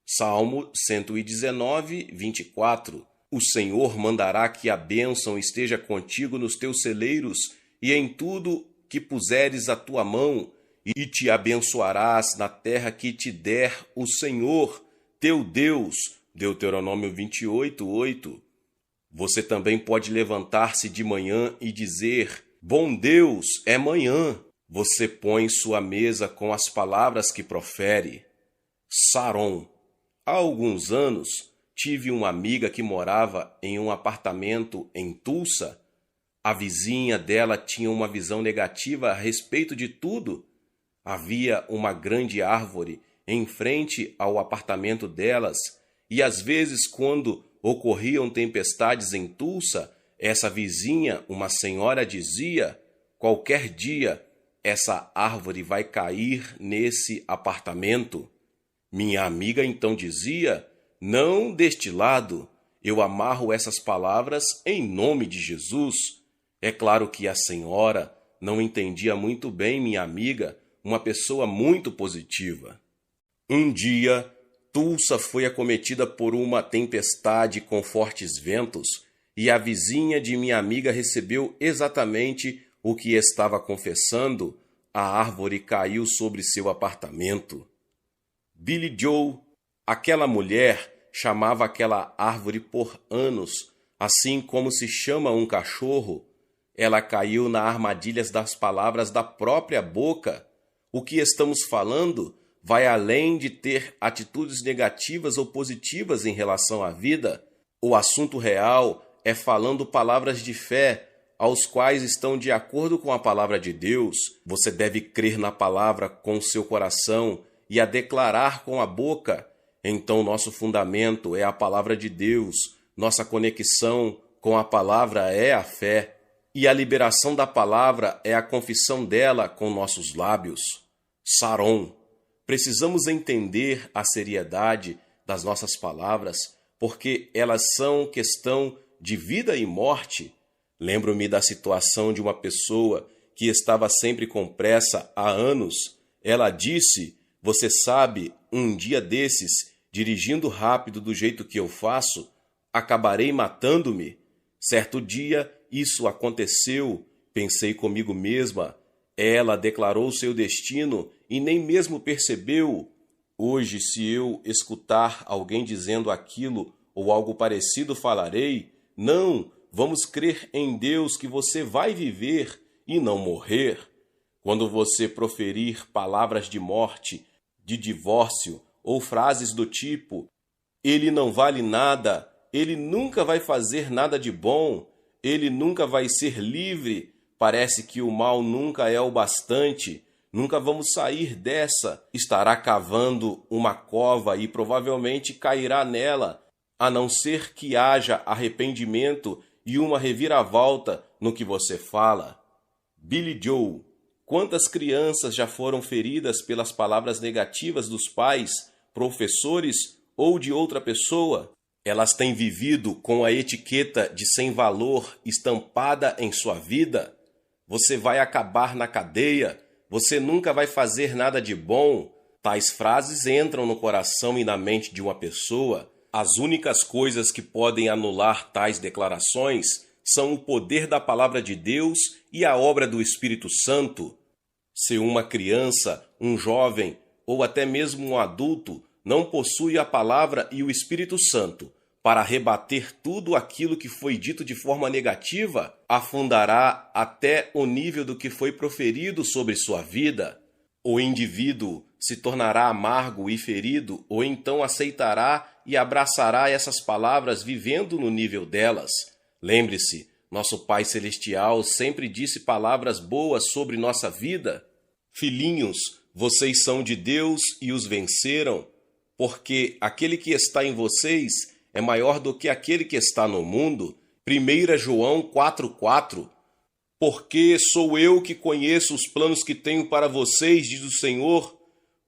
Salmo 119, 24. O Senhor mandará que a bênção esteja contigo nos teus celeiros e em tudo que puseres a tua mão, e te abençoarás na terra que te der o Senhor, teu Deus. Deuteronômio 28, 8. Você também pode levantar-se de manhã e dizer: bom Deus, é manhã. Você põe sua mesa com as palavras que profere. Saron. Há alguns anos, tive uma amiga que morava em um apartamento em Tulsa. A vizinha dela tinha uma visão negativa a respeito de tudo. Havia uma grande árvore em frente ao apartamento delas, e às vezes, quando ocorriam tempestades em Tulsa, essa vizinha, uma senhora, dizia: qualquer dia essa árvore vai cair nesse apartamento. Minha amiga então dizia: não deste lado, eu amarro essas palavras em nome de Jesus. É claro que a senhora não entendia muito bem minha amiga, uma pessoa muito positiva. Um dia, Tulsa foi acometida por uma tempestade com fortes ventos, e a vizinha de minha amiga recebeu exatamente o que estava confessando. A árvore caiu sobre seu apartamento. Billy Joe, aquela mulher, chamava aquela árvore por anos, assim como se chama um cachorro. Ela caiu nas armadilhas das palavras da própria boca. O que estamos falando vai além de ter atitudes negativas ou positivas em relação à vida. O assunto real é falando palavras de fé, aos quais estão de acordo com a palavra de Deus. Você deve crer na palavra com seu coração e a declarar com a boca. Então nosso fundamento é a palavra de Deus. Nossa conexão com a palavra é a fé, e a liberação da palavra é a confissão dela com nossos lábios. Saron. Precisamos entender a seriedade das nossas palavras, porque elas são questão de vida e morte. Lembro-me da situação de uma pessoa que estava sempre com pressa há anos. Ela disse: "Você sabe, um dia desses, dirigindo rápido do jeito que eu faço, acabarei matando-me." Certo dia, isso aconteceu. Pensei comigo mesma. Ela declarou seu destino e nem mesmo percebeu. Hoje, se eu escutar alguém dizendo aquilo ou algo parecido, falarei: "Não, vamos crer em Deus que você vai viver e não morrer." Quando você proferir palavras de morte, de divórcio ou frases do tipo: "Ele não vale nada, ele nunca vai fazer nada de bom, ele nunca vai ser livre, parece que o mal nunca é o bastante, nunca vamos sair dessa", estará cavando uma cova e provavelmente cairá nela, a não ser que haja arrependimento e uma reviravolta no que você fala. Billy Joe. Quantas crianças já foram feridas pelas palavras negativas dos pais, professores ou de outra pessoa? Elas têm vivido com a etiqueta de sem valor estampada em sua vida. Você vai acabar na cadeia, você nunca vai fazer nada de bom. Tais frases entram no coração e na mente de uma pessoa. As únicas coisas que podem anular tais declarações são o poder da palavra de Deus e a obra do Espírito Santo. Se uma criança, um jovem ou até mesmo um adulto não possui a palavra e o Espírito Santo para rebater tudo aquilo que foi dito de forma negativa, afundará até o nível do que foi proferido sobre sua vida. O indivíduo se tornará amargo e ferido, ou então aceitará e abraçará essas palavras vivendo no nível delas. Lembre-se, nosso Pai Celestial sempre disse palavras boas sobre nossa vida. Filhinhos, vocês são de Deus e os venceram, porque aquele que está em vocês é maior do que aquele que está no mundo. 1 João 4,4. Porque sou eu que conheço os planos que tenho para vocês, diz o Senhor,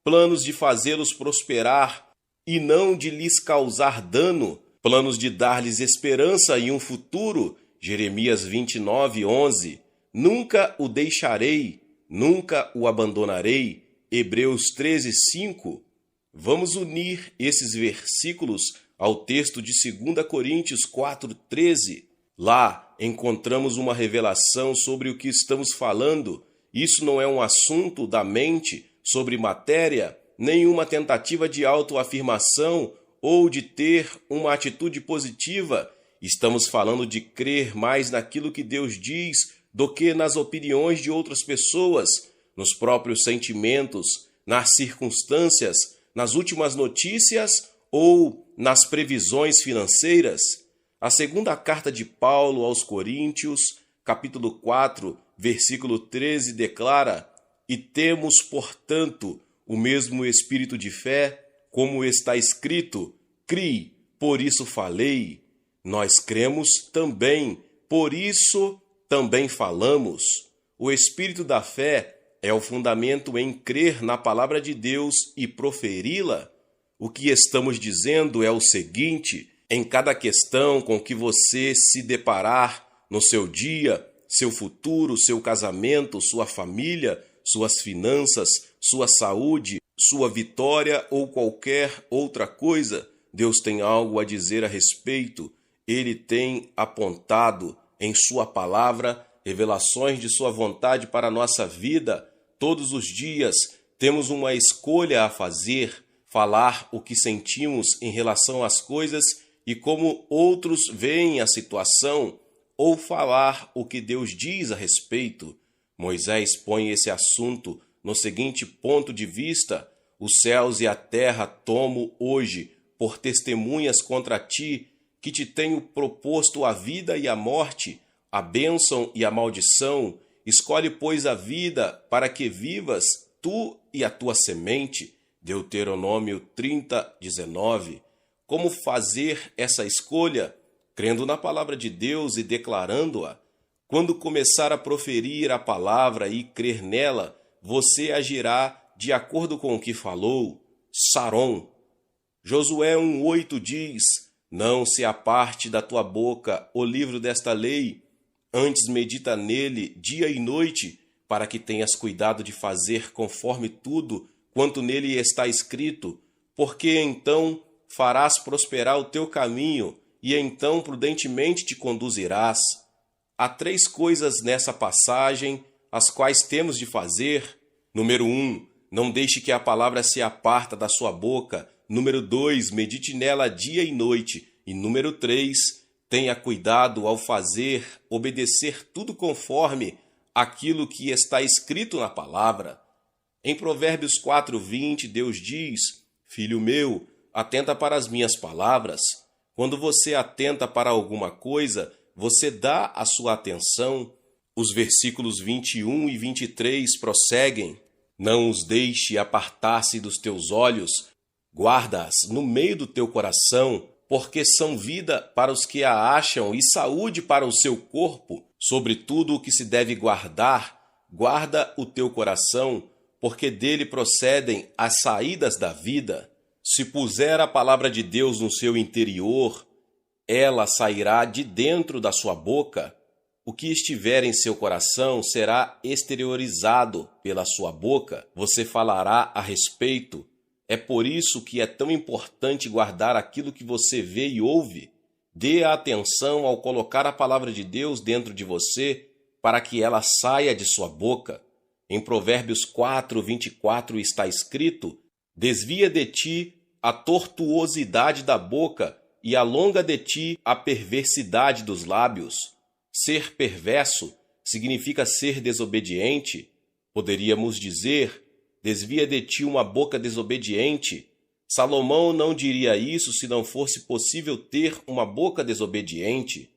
planos de fazê-los prosperar e não de lhes causar dano, planos de dar-lhes esperança e um futuro. Jeremias 29:11. Nunca o deixarei, nunca o abandonarei. Hebreus 13:5. Vamos unir esses versículos ao texto de 2 Coríntios 4:13. Lá encontramos uma revelação sobre o que estamos falando. Isso não é um assunto da mente sobre matéria, nem uma tentativa de autoafirmação ou de ter uma atitude positiva. Estamos falando de crer mais naquilo que Deus diz do que nas opiniões de outras pessoas, nos próprios sentimentos, nas circunstâncias, nas últimas notícias ou nas previsões financeiras. A segunda carta de Paulo aos Coríntios, capítulo 4, versículo 13, declara: "E temos, portanto, o mesmo espírito de fé, como está escrito, crie, por isso falei. Nós cremos também, por isso também falamos." O espírito da fé é o fundamento em crer na palavra de Deus e proferi-la. O que estamos dizendo é o seguinte: em cada questão com que você se deparar no seu dia, seu futuro, seu casamento, sua família, suas finanças, sua saúde, sua vitória ou qualquer outra coisa, Deus tem algo a dizer a respeito. Ele tem apontado em sua palavra revelações de sua vontade para a nossa vida. Todos os dias temos uma escolha a fazer: falar o que sentimos em relação às coisas e como outros veem a situação, ou falar o que Deus diz a respeito. Moisés põe esse assunto no seguinte ponto de vista: os céus e a terra tomo hoje por testemunhas contra ti, que te tenho proposto a vida e a morte, a bênção e a maldição. Escolhe, pois, a vida para que vivas, tu e a tua semente. Deuteronômio 30:19. Como fazer essa escolha? crendo na palavra de Deus e declarando-a. Quando começar a proferir a palavra e crer nela, você agirá de acordo com o que falou. Saron. Josué 1,8 diz: Não se aparte da tua boca o livro desta lei, antes medita nele dia e noite, para que tenhas cuidado de fazer conforme tudo quanto nele está escrito, porque então farás prosperar o teu caminho, e então prudentemente te conduzirás. Há 3 coisas nessa passagem, as quais temos de fazer. Número 1, não deixe que a palavra se aparta da sua boca. Número 2, medite nela dia e noite. E número 3, tenha cuidado ao obedecer tudo conforme aquilo que está escrito na palavra. Em Provérbios 4:20, Deus diz: Filho meu, atenta para as minhas palavras. Quando você atenta para alguma coisa, você dá a sua atenção. Os versículos 21 e 23 prosseguem: Não os deixe apartar-se dos teus olhos, guarda-as no meio do teu coração, porque são vida para os que a acham e saúde para o seu corpo. Sobre tudo o que se deve guardar, guarda o teu coração, porque dele procedem as saídas da vida. Se puser a palavra de Deus no seu interior, ela sairá de dentro da sua boca. O que estiver em seu coração será exteriorizado pela sua boca. Você falará a respeito. É por isso que é tão importante guardar aquilo que você vê e ouve. Dê atenção ao colocar a palavra de Deus dentro de você, para que ela saia de sua boca. Em Provérbios 4:24 está escrito: Desvia de ti a tortuosidade da boca e alonga de ti a perversidade dos lábios. Ser perverso significa ser desobediente. Poderíamos dizer: desvia de ti uma boca desobediente. Salomão não diria isso se não fosse possível ter uma boca desobediente.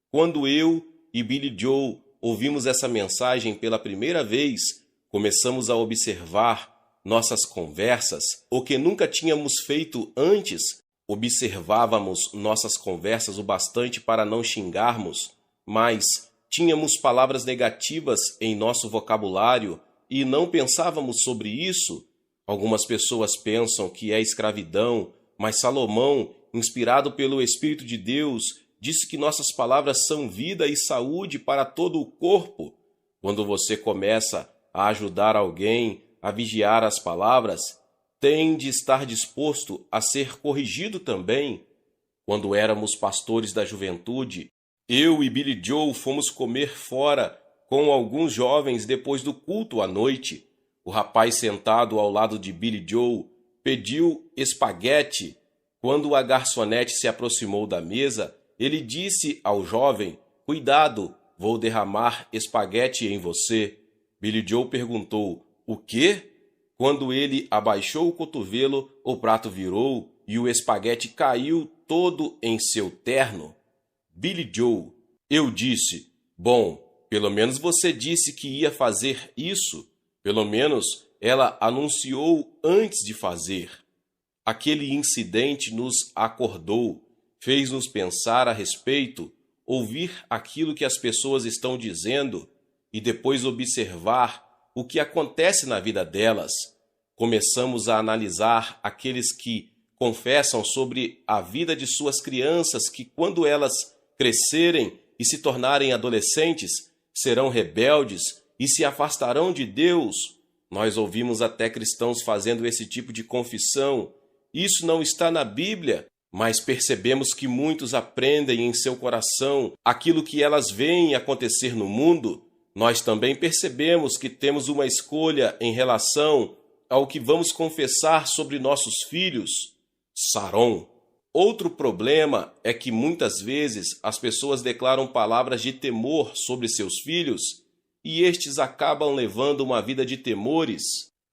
Quando eu e Billy Joe ouvimos essa mensagem pela primeira vez, começamos a observar nossas conversas, o que nunca tínhamos feito antes. Observávamos nossas conversas o bastante para não xingarmos, mas tínhamos palavras negativas em nosso vocabulário e não pensávamos sobre isso. Algumas pessoas pensam que é escravidão, mas Salomão, inspirado pelo Espírito de Deus, disse que nossas palavras são vida e saúde para todo o corpo. Quando você começa a ajudar alguém a vigiar as palavras, tem de estar disposto a ser corrigido também. Quando éramos pastores da juventude, eu e Billy Joe fomos comer fora com alguns jovens depois do culto à noite. O rapaz sentado ao lado de Billy Joe pediu espaguete. Quando a garçonete se aproximou da mesa, ele disse ao jovem: Cuidado, vou derramar espaguete em você. Billy Joe perguntou: O quê? Quando ele abaixou o cotovelo, o prato virou e o espaguete caiu todo em seu terno. Billy Joe: Eu disse: Bom, pelo menos você disse que ia fazer isso. Pelo menos ela anunciou antes de fazer. Aquele incidente nos acordou, fez-nos pensar a respeito, ouvir aquilo que as pessoas estão dizendo e depois observar o que acontece na vida delas. Começamos a analisar aqueles que confessam sobre a vida de suas crianças que, quando elas crescerem e se tornarem adolescentes, serão rebeldes e se afastarão de Deus. Nós ouvimos até cristãos fazendo esse tipo de confissão. Isso não está na Bíblia, mas percebemos que muitos aprendem em seu coração aquilo que elas veem acontecer no mundo. Nós também percebemos que temos uma escolha em relação ao que vamos confessar sobre nossos filhos. Saron. Outro problema é que muitas vezes as pessoas declaram palavras de temor sobre seus filhos e estes acabam levando uma vida de temores.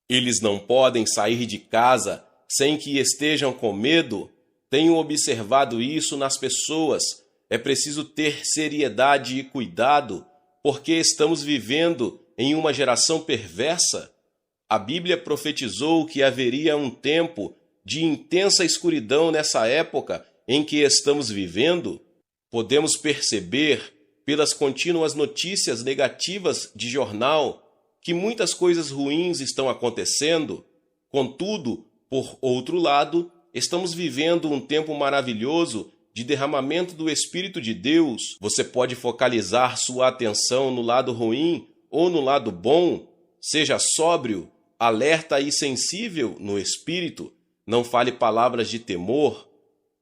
Eles não podem sair de casa sem que estejam com medo. Tenho observado isso nas pessoas. É preciso ter seriedade e cuidado, porque estamos vivendo em uma geração perversa. A Bíblia profetizou que haveria um tempo de intensa escuridão nessa época em que estamos vivendo. Podemos perceber, pelas contínuas notícias negativas de jornal, que muitas coisas ruins estão acontecendo. Contudo, por outro lado, estamos vivendo um tempo maravilhoso de derramamento do Espírito de Deus. Você pode focalizar sua atenção no lado ruim ou no lado bom. Seja sóbrio, alerta e sensível no espírito. Não fale palavras de temor.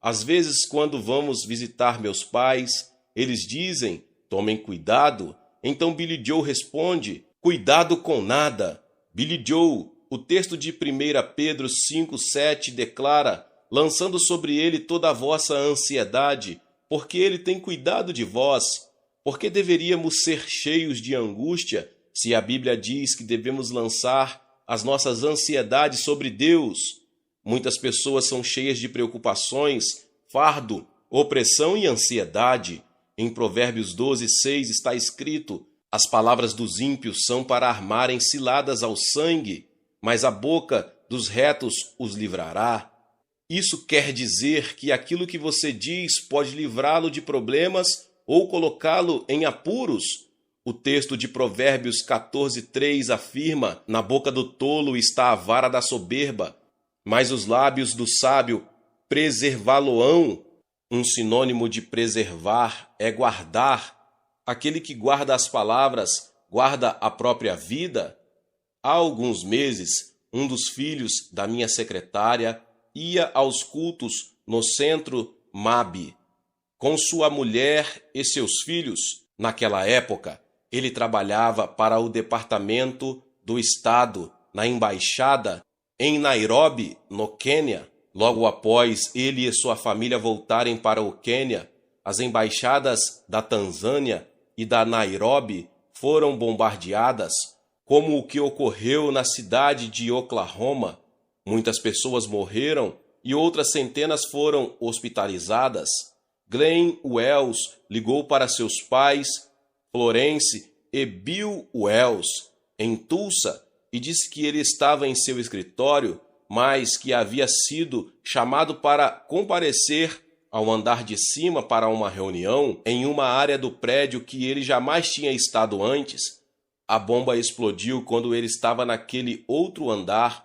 Às vezes, quando vamos visitar meus pais, eles dizem, tomem cuidado. Então Billy Joe responde, cuidado com nada. Billy Joe, o texto de 1 Pedro 5,7 declara, lançando sobre ele toda a vossa ansiedade, porque ele tem cuidado de vós. Por que deveríamos ser cheios de angústia, se a Bíblia diz que devemos lançar as nossas ansiedades sobre Deus? Muitas pessoas são cheias de preocupações, fardo, opressão e ansiedade. Em Provérbios 12:6 está escrito, as palavras dos ímpios são para armarem ciladas ao sangue, mas a boca dos retos os livrará. Isso quer dizer que aquilo que você diz pode livrá-lo de problemas ou colocá-lo em apuros. O texto de Provérbios 14:3 afirma, na boca do tolo está a vara da soberba, mas os lábios do sábio preservá-lo-ão. Um sinônimo de preservar é guardar. Aquele que guarda as palavras, guarda a própria vida. Há alguns meses, um dos filhos da minha secretária ia aos cultos no centro MAB, com sua mulher e seus filhos. Naquela época, ele trabalhava para o Departamento do Estado, na Embaixada, em Nairobi, no Quênia. Logo após ele e sua família voltarem para o Quênia, as embaixadas da Tanzânia e da Nairobi foram bombardeadas, como o que ocorreu na cidade de Oklahoma. Muitas pessoas morreram e outras centenas foram hospitalizadas. Glenn Wells ligou para seus pais, Florence e Bill Wells, em Tulsa, e disse que ele estava em seu escritório, mas que havia sido chamado para comparecer ao andar de cima para uma reunião em uma área do prédio que ele jamais tinha estado antes. A bomba explodiu quando ele estava naquele outro andar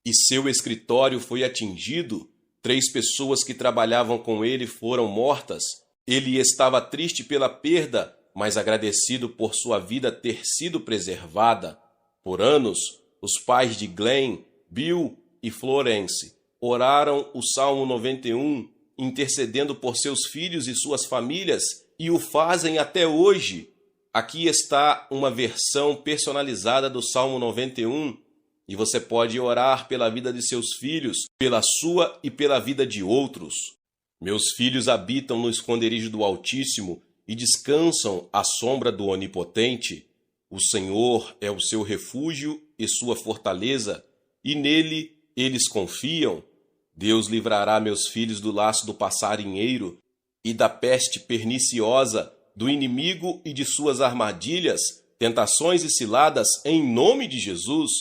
e seu escritório foi atingido. 3 pessoas que trabalhavam com ele foram mortas. Ele estava triste pela perda, mas agradecido por sua vida ter sido preservada. Por anos, os pais de Glenn, Bill e Florence oraram o Salmo 91, intercedendo por seus filhos e suas famílias, e o fazem até hoje. Aqui está uma versão personalizada do Salmo 91, e você pode orar pela vida de seus filhos, pela sua e pela vida de outros. Meus filhos habitam no esconderijo do Altíssimo e descansam à sombra do Onipotente. O Senhor é o seu refúgio e sua fortaleza, e nele eles confiam. Deus livrará meus filhos do laço do passarinheiro e da peste perniciosa, do inimigo e de suas armadilhas, tentações e ciladas, em nome de Jesus.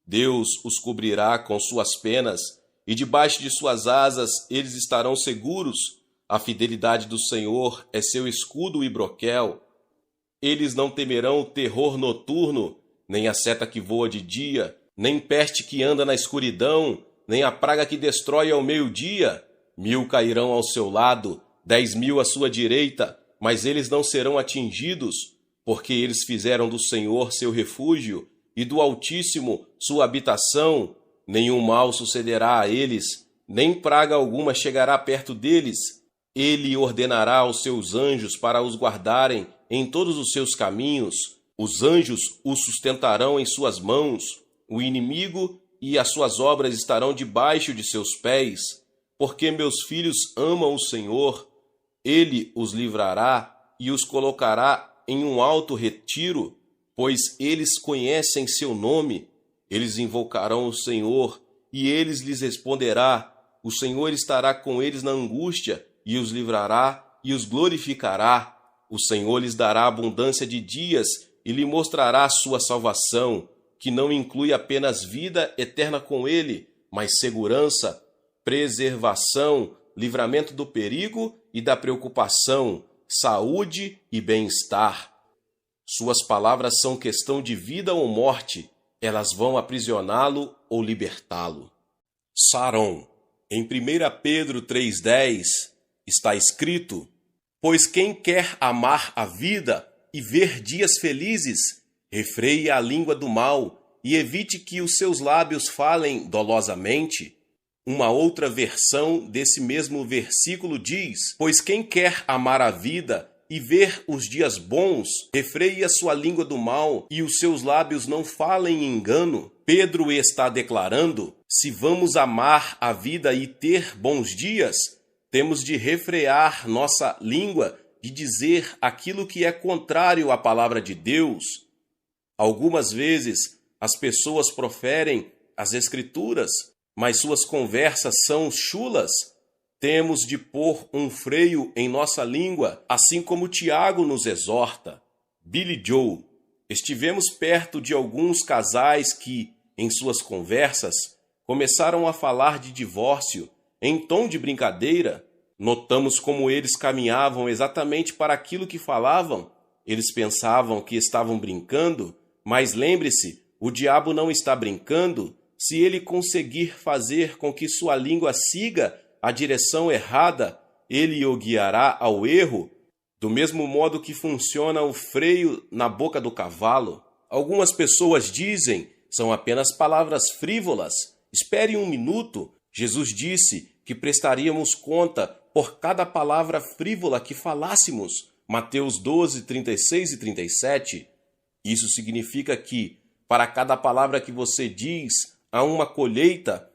Deus os cobrirá com suas penas, e debaixo de suas asas eles estarão seguros. A fidelidade do Senhor é seu escudo e broquel. Eles não temerão o terror noturno, nem a seta que voa de dia, nem peste que anda na escuridão, nem a praga que destrói ao meio-dia. 1000 cairão ao seu lado, 10.000 à sua direita, mas eles não serão atingidos, porque eles fizeram do Senhor seu refúgio e do Altíssimo sua habitação. Nenhum mal sucederá a eles, nem praga alguma chegará perto deles. Ele ordenará aos seus anjos para os guardarem em todos os seus caminhos. Os anjos os sustentarão em suas mãos. O inimigo e as suas obras estarão debaixo de seus pés. Porque meus filhos amam o Senhor, ele os livrará e os colocará em um alto retiro, pois eles conhecem seu nome. Eles invocarão o Senhor, e ele lhes responderá. O Senhor estará com eles na angústia, e os livrará e os glorificará. O Senhor lhes dará abundância de dias, e lhe mostrará sua salvação, que não inclui apenas vida eterna com ele, mas segurança, preservação, livramento do perigo e da preocupação, saúde e bem-estar. Suas palavras são questão de vida ou morte, elas vão aprisioná-lo ou libertá-lo. Saron. Em 1 Pedro 3,10 está escrito: pois quem quer amar a vida e ver dias felizes, refreie a língua do mal e evite que os seus lábios falem dolosamente. Uma outra versão desse mesmo versículo diz: pois quem quer amar a vida e ver os dias bons, refreie a sua língua do mal e os seus lábios não falem engano. Pedro está declarando: se vamos amar a vida e ter bons dias, temos de refrear nossa língua de dizer aquilo que é contrário à palavra de Deus. Algumas vezes as pessoas proferem as Escrituras, mas suas conversas são chulas. Temos de pôr um freio em nossa língua, assim como Tiago nos exorta. Billy Joe. Estivemos perto de alguns casais que, em suas conversas, começaram a falar de divórcio em tom de brincadeira. Notamos como eles caminhavam exatamente para aquilo que falavam. Eles pensavam que estavam brincando, mas lembre-se, o diabo não está brincando. Se ele conseguir fazer com que sua língua siga a direção errada, ele o guiará ao erro, do mesmo modo que funciona o freio na boca do cavalo. Algumas pessoas dizem: são apenas palavras frívolas. Espere um minuto. Jesus disse que prestaríamos conta por cada palavra frívola que falássemos. Mateus 12, 36 e 37. Isso significa que, para cada palavra que você diz, há uma colheita.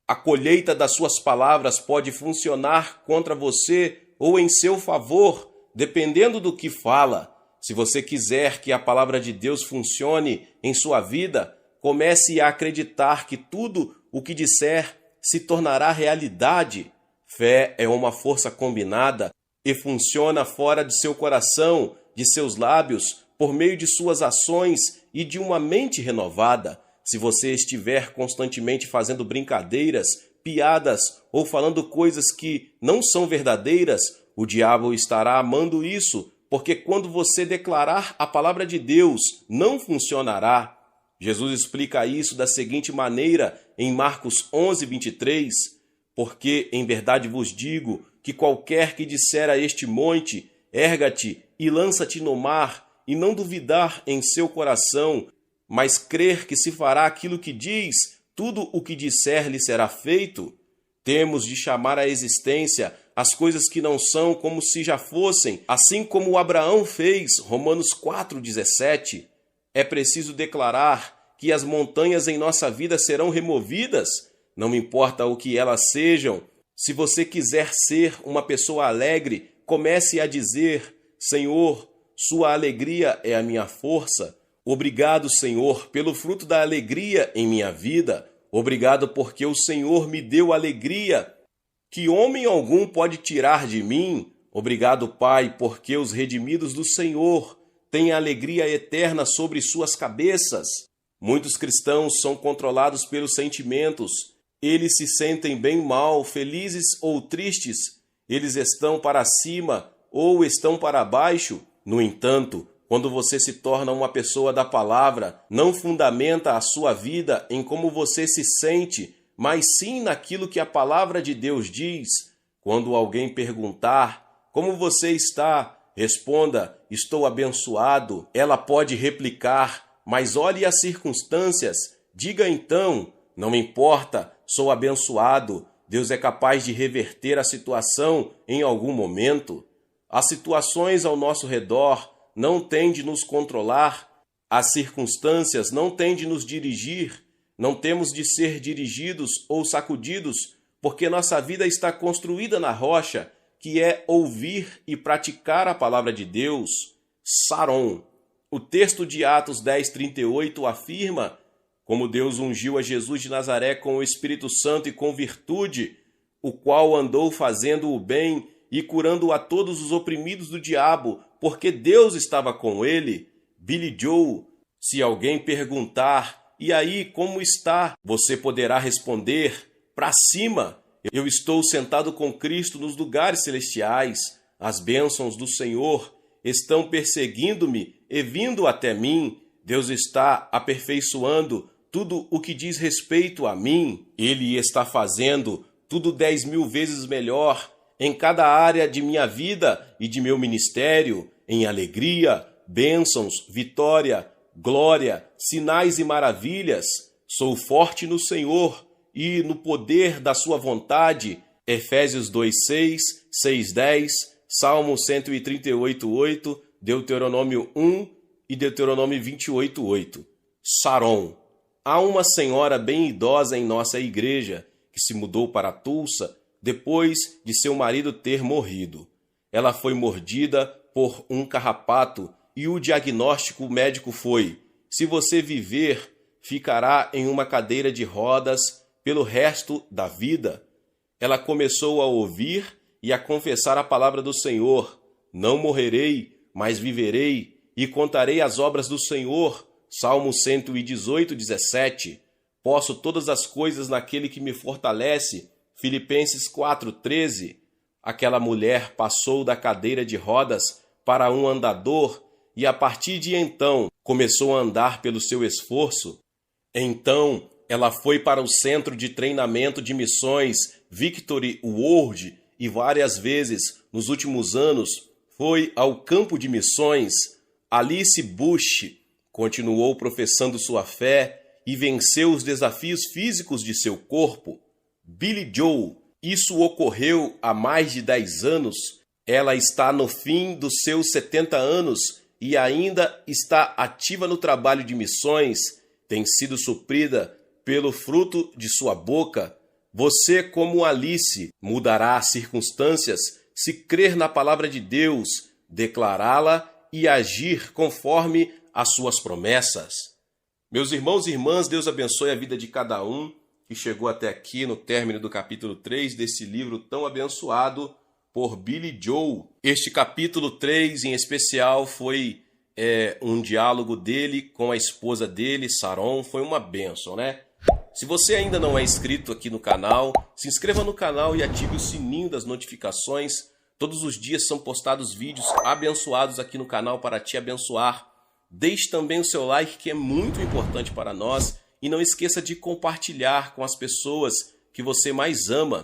A colheita das suas palavras pode funcionar contra você ou em seu favor, dependendo do que fala. Se você quiser que a palavra de Deus funcione em sua vida, comece a acreditar que tudo o que disser se tornará realidade. Fé é uma força combinada e funciona fora de seu coração, de seus lábios, por meio de suas ações e de uma mente renovada. Se você estiver constantemente fazendo brincadeiras, piadas ou falando coisas que não são verdadeiras, o diabo estará amando isso, porque quando você declarar a palavra de Deus, não funcionará. Jesus explica isso da seguinte maneira em Marcos 11, 23. Porque em verdade vos digo que qualquer que disser a este monte, erga-te e lança-te no mar, e não duvidar em seu coração, mas crer que se fará aquilo que diz, tudo o que disser lhe será feito. Temos de chamar à existência as coisas que não são como se já fossem, assim como Abraão fez, Romanos 4,17. É preciso declarar que as montanhas em nossa vida serão removidas, não importa o que elas sejam. Se você quiser ser uma pessoa alegre, comece a dizer: Senhor, sua alegria é a minha força. Obrigado, Senhor, pelo fruto da alegria em minha vida. Obrigado porque o Senhor me deu alegria, que homem algum pode tirar de mim. Obrigado, Pai, porque os redimidos do Senhor têm alegria eterna sobre suas cabeças. Muitos cristãos são controlados pelos sentimentos. Eles se sentem bem mal, felizes ou tristes. Eles estão para cima ou estão para baixo. No entanto, quando você se torna uma pessoa da palavra, não fundamenta a sua vida em como você se sente, mas sim naquilo que a palavra de Deus diz. Quando alguém perguntar: como você está? Responda: estou abençoado. Ela pode replicar: mas olhe as circunstâncias. Diga então: não me importa, sou abençoado. Deus é capaz de reverter a situação em algum momento. As situações ao nosso redor não têm de nos controlar, as circunstâncias não têm de nos dirigir, não temos de ser dirigidos ou sacudidos, porque nossa vida está construída na rocha, que é ouvir e praticar a palavra de Deus. Saron. O texto de Atos 10:38 afirma: como Deus ungiu a Jesus de Nazaré com o Espírito Santo e com virtude, o qual andou fazendo o bem e curando a todos os oprimidos do diabo, porque Deus estava com ele. Billy Joe. Se alguém perguntar: e aí, como está? Você poderá responder: para cima. Eu estou sentado com Cristo nos lugares celestiais. As bênçãos do Senhor estão perseguindo-me e vindo até mim. Deus está aperfeiçoando tudo o que diz respeito a mim. Ele está fazendo tudo 10.000 vezes melhor em cada área de minha vida e de meu ministério, em alegria, bênçãos, vitória, glória, sinais e maravilhas. Sou forte no Senhor e no poder da sua vontade. Efésios 2:6, 6:10, Salmo 138:8, Deuteronômio 1 e Deuteronômio 28:8. Saron. Há uma senhora bem idosa em nossa igreja que se mudou para Tulsa depois de seu marido ter morrido. Ela foi mordida por um carrapato e o diagnóstico médico foi: se você viver, ficará em uma cadeira de rodas pelo resto da vida. Ela começou a ouvir e a confessar a palavra do Senhor: não morrerei, mas viverei e contarei as obras do Senhor. Salmo 118:17. Posso todas as coisas naquele que me fortalece. Filipenses 4:13. Aquela mulher passou da cadeira de rodas para um andador e a partir de então começou a andar pelo seu esforço. Então ela foi para o centro de treinamento de missões Victory World e várias vezes nos últimos anos foi ao campo de missões. Alice Bush continuou professando sua fé e venceu os desafios físicos de seu corpo. Billy Joel, isso ocorreu há mais de 10 anos. Ela está no fim dos seus 70 anos e ainda está ativa no trabalho de missões. Tem sido suprida pelo fruto de sua boca. Você, como Alice, mudará as circunstâncias se crer na palavra de Deus, declará-la e agir conforme as suas promessas. Meus irmãos e irmãs, Deus abençoe a vida de cada um que chegou até aqui no término do capítulo 3 desse livro tão abençoado por Billy Joel. Este capítulo 3, em especial, foi um diálogo dele com a esposa dele, Saron. Foi uma bênção, né? Se você ainda não é inscrito aqui no canal, se inscreva no canal e ative o sininho das notificações. Todos os dias são postados vídeos abençoados aqui no canal para te abençoar. Deixe também o seu like, que é muito importante para nós. E não esqueça de compartilhar com as pessoas que você mais ama.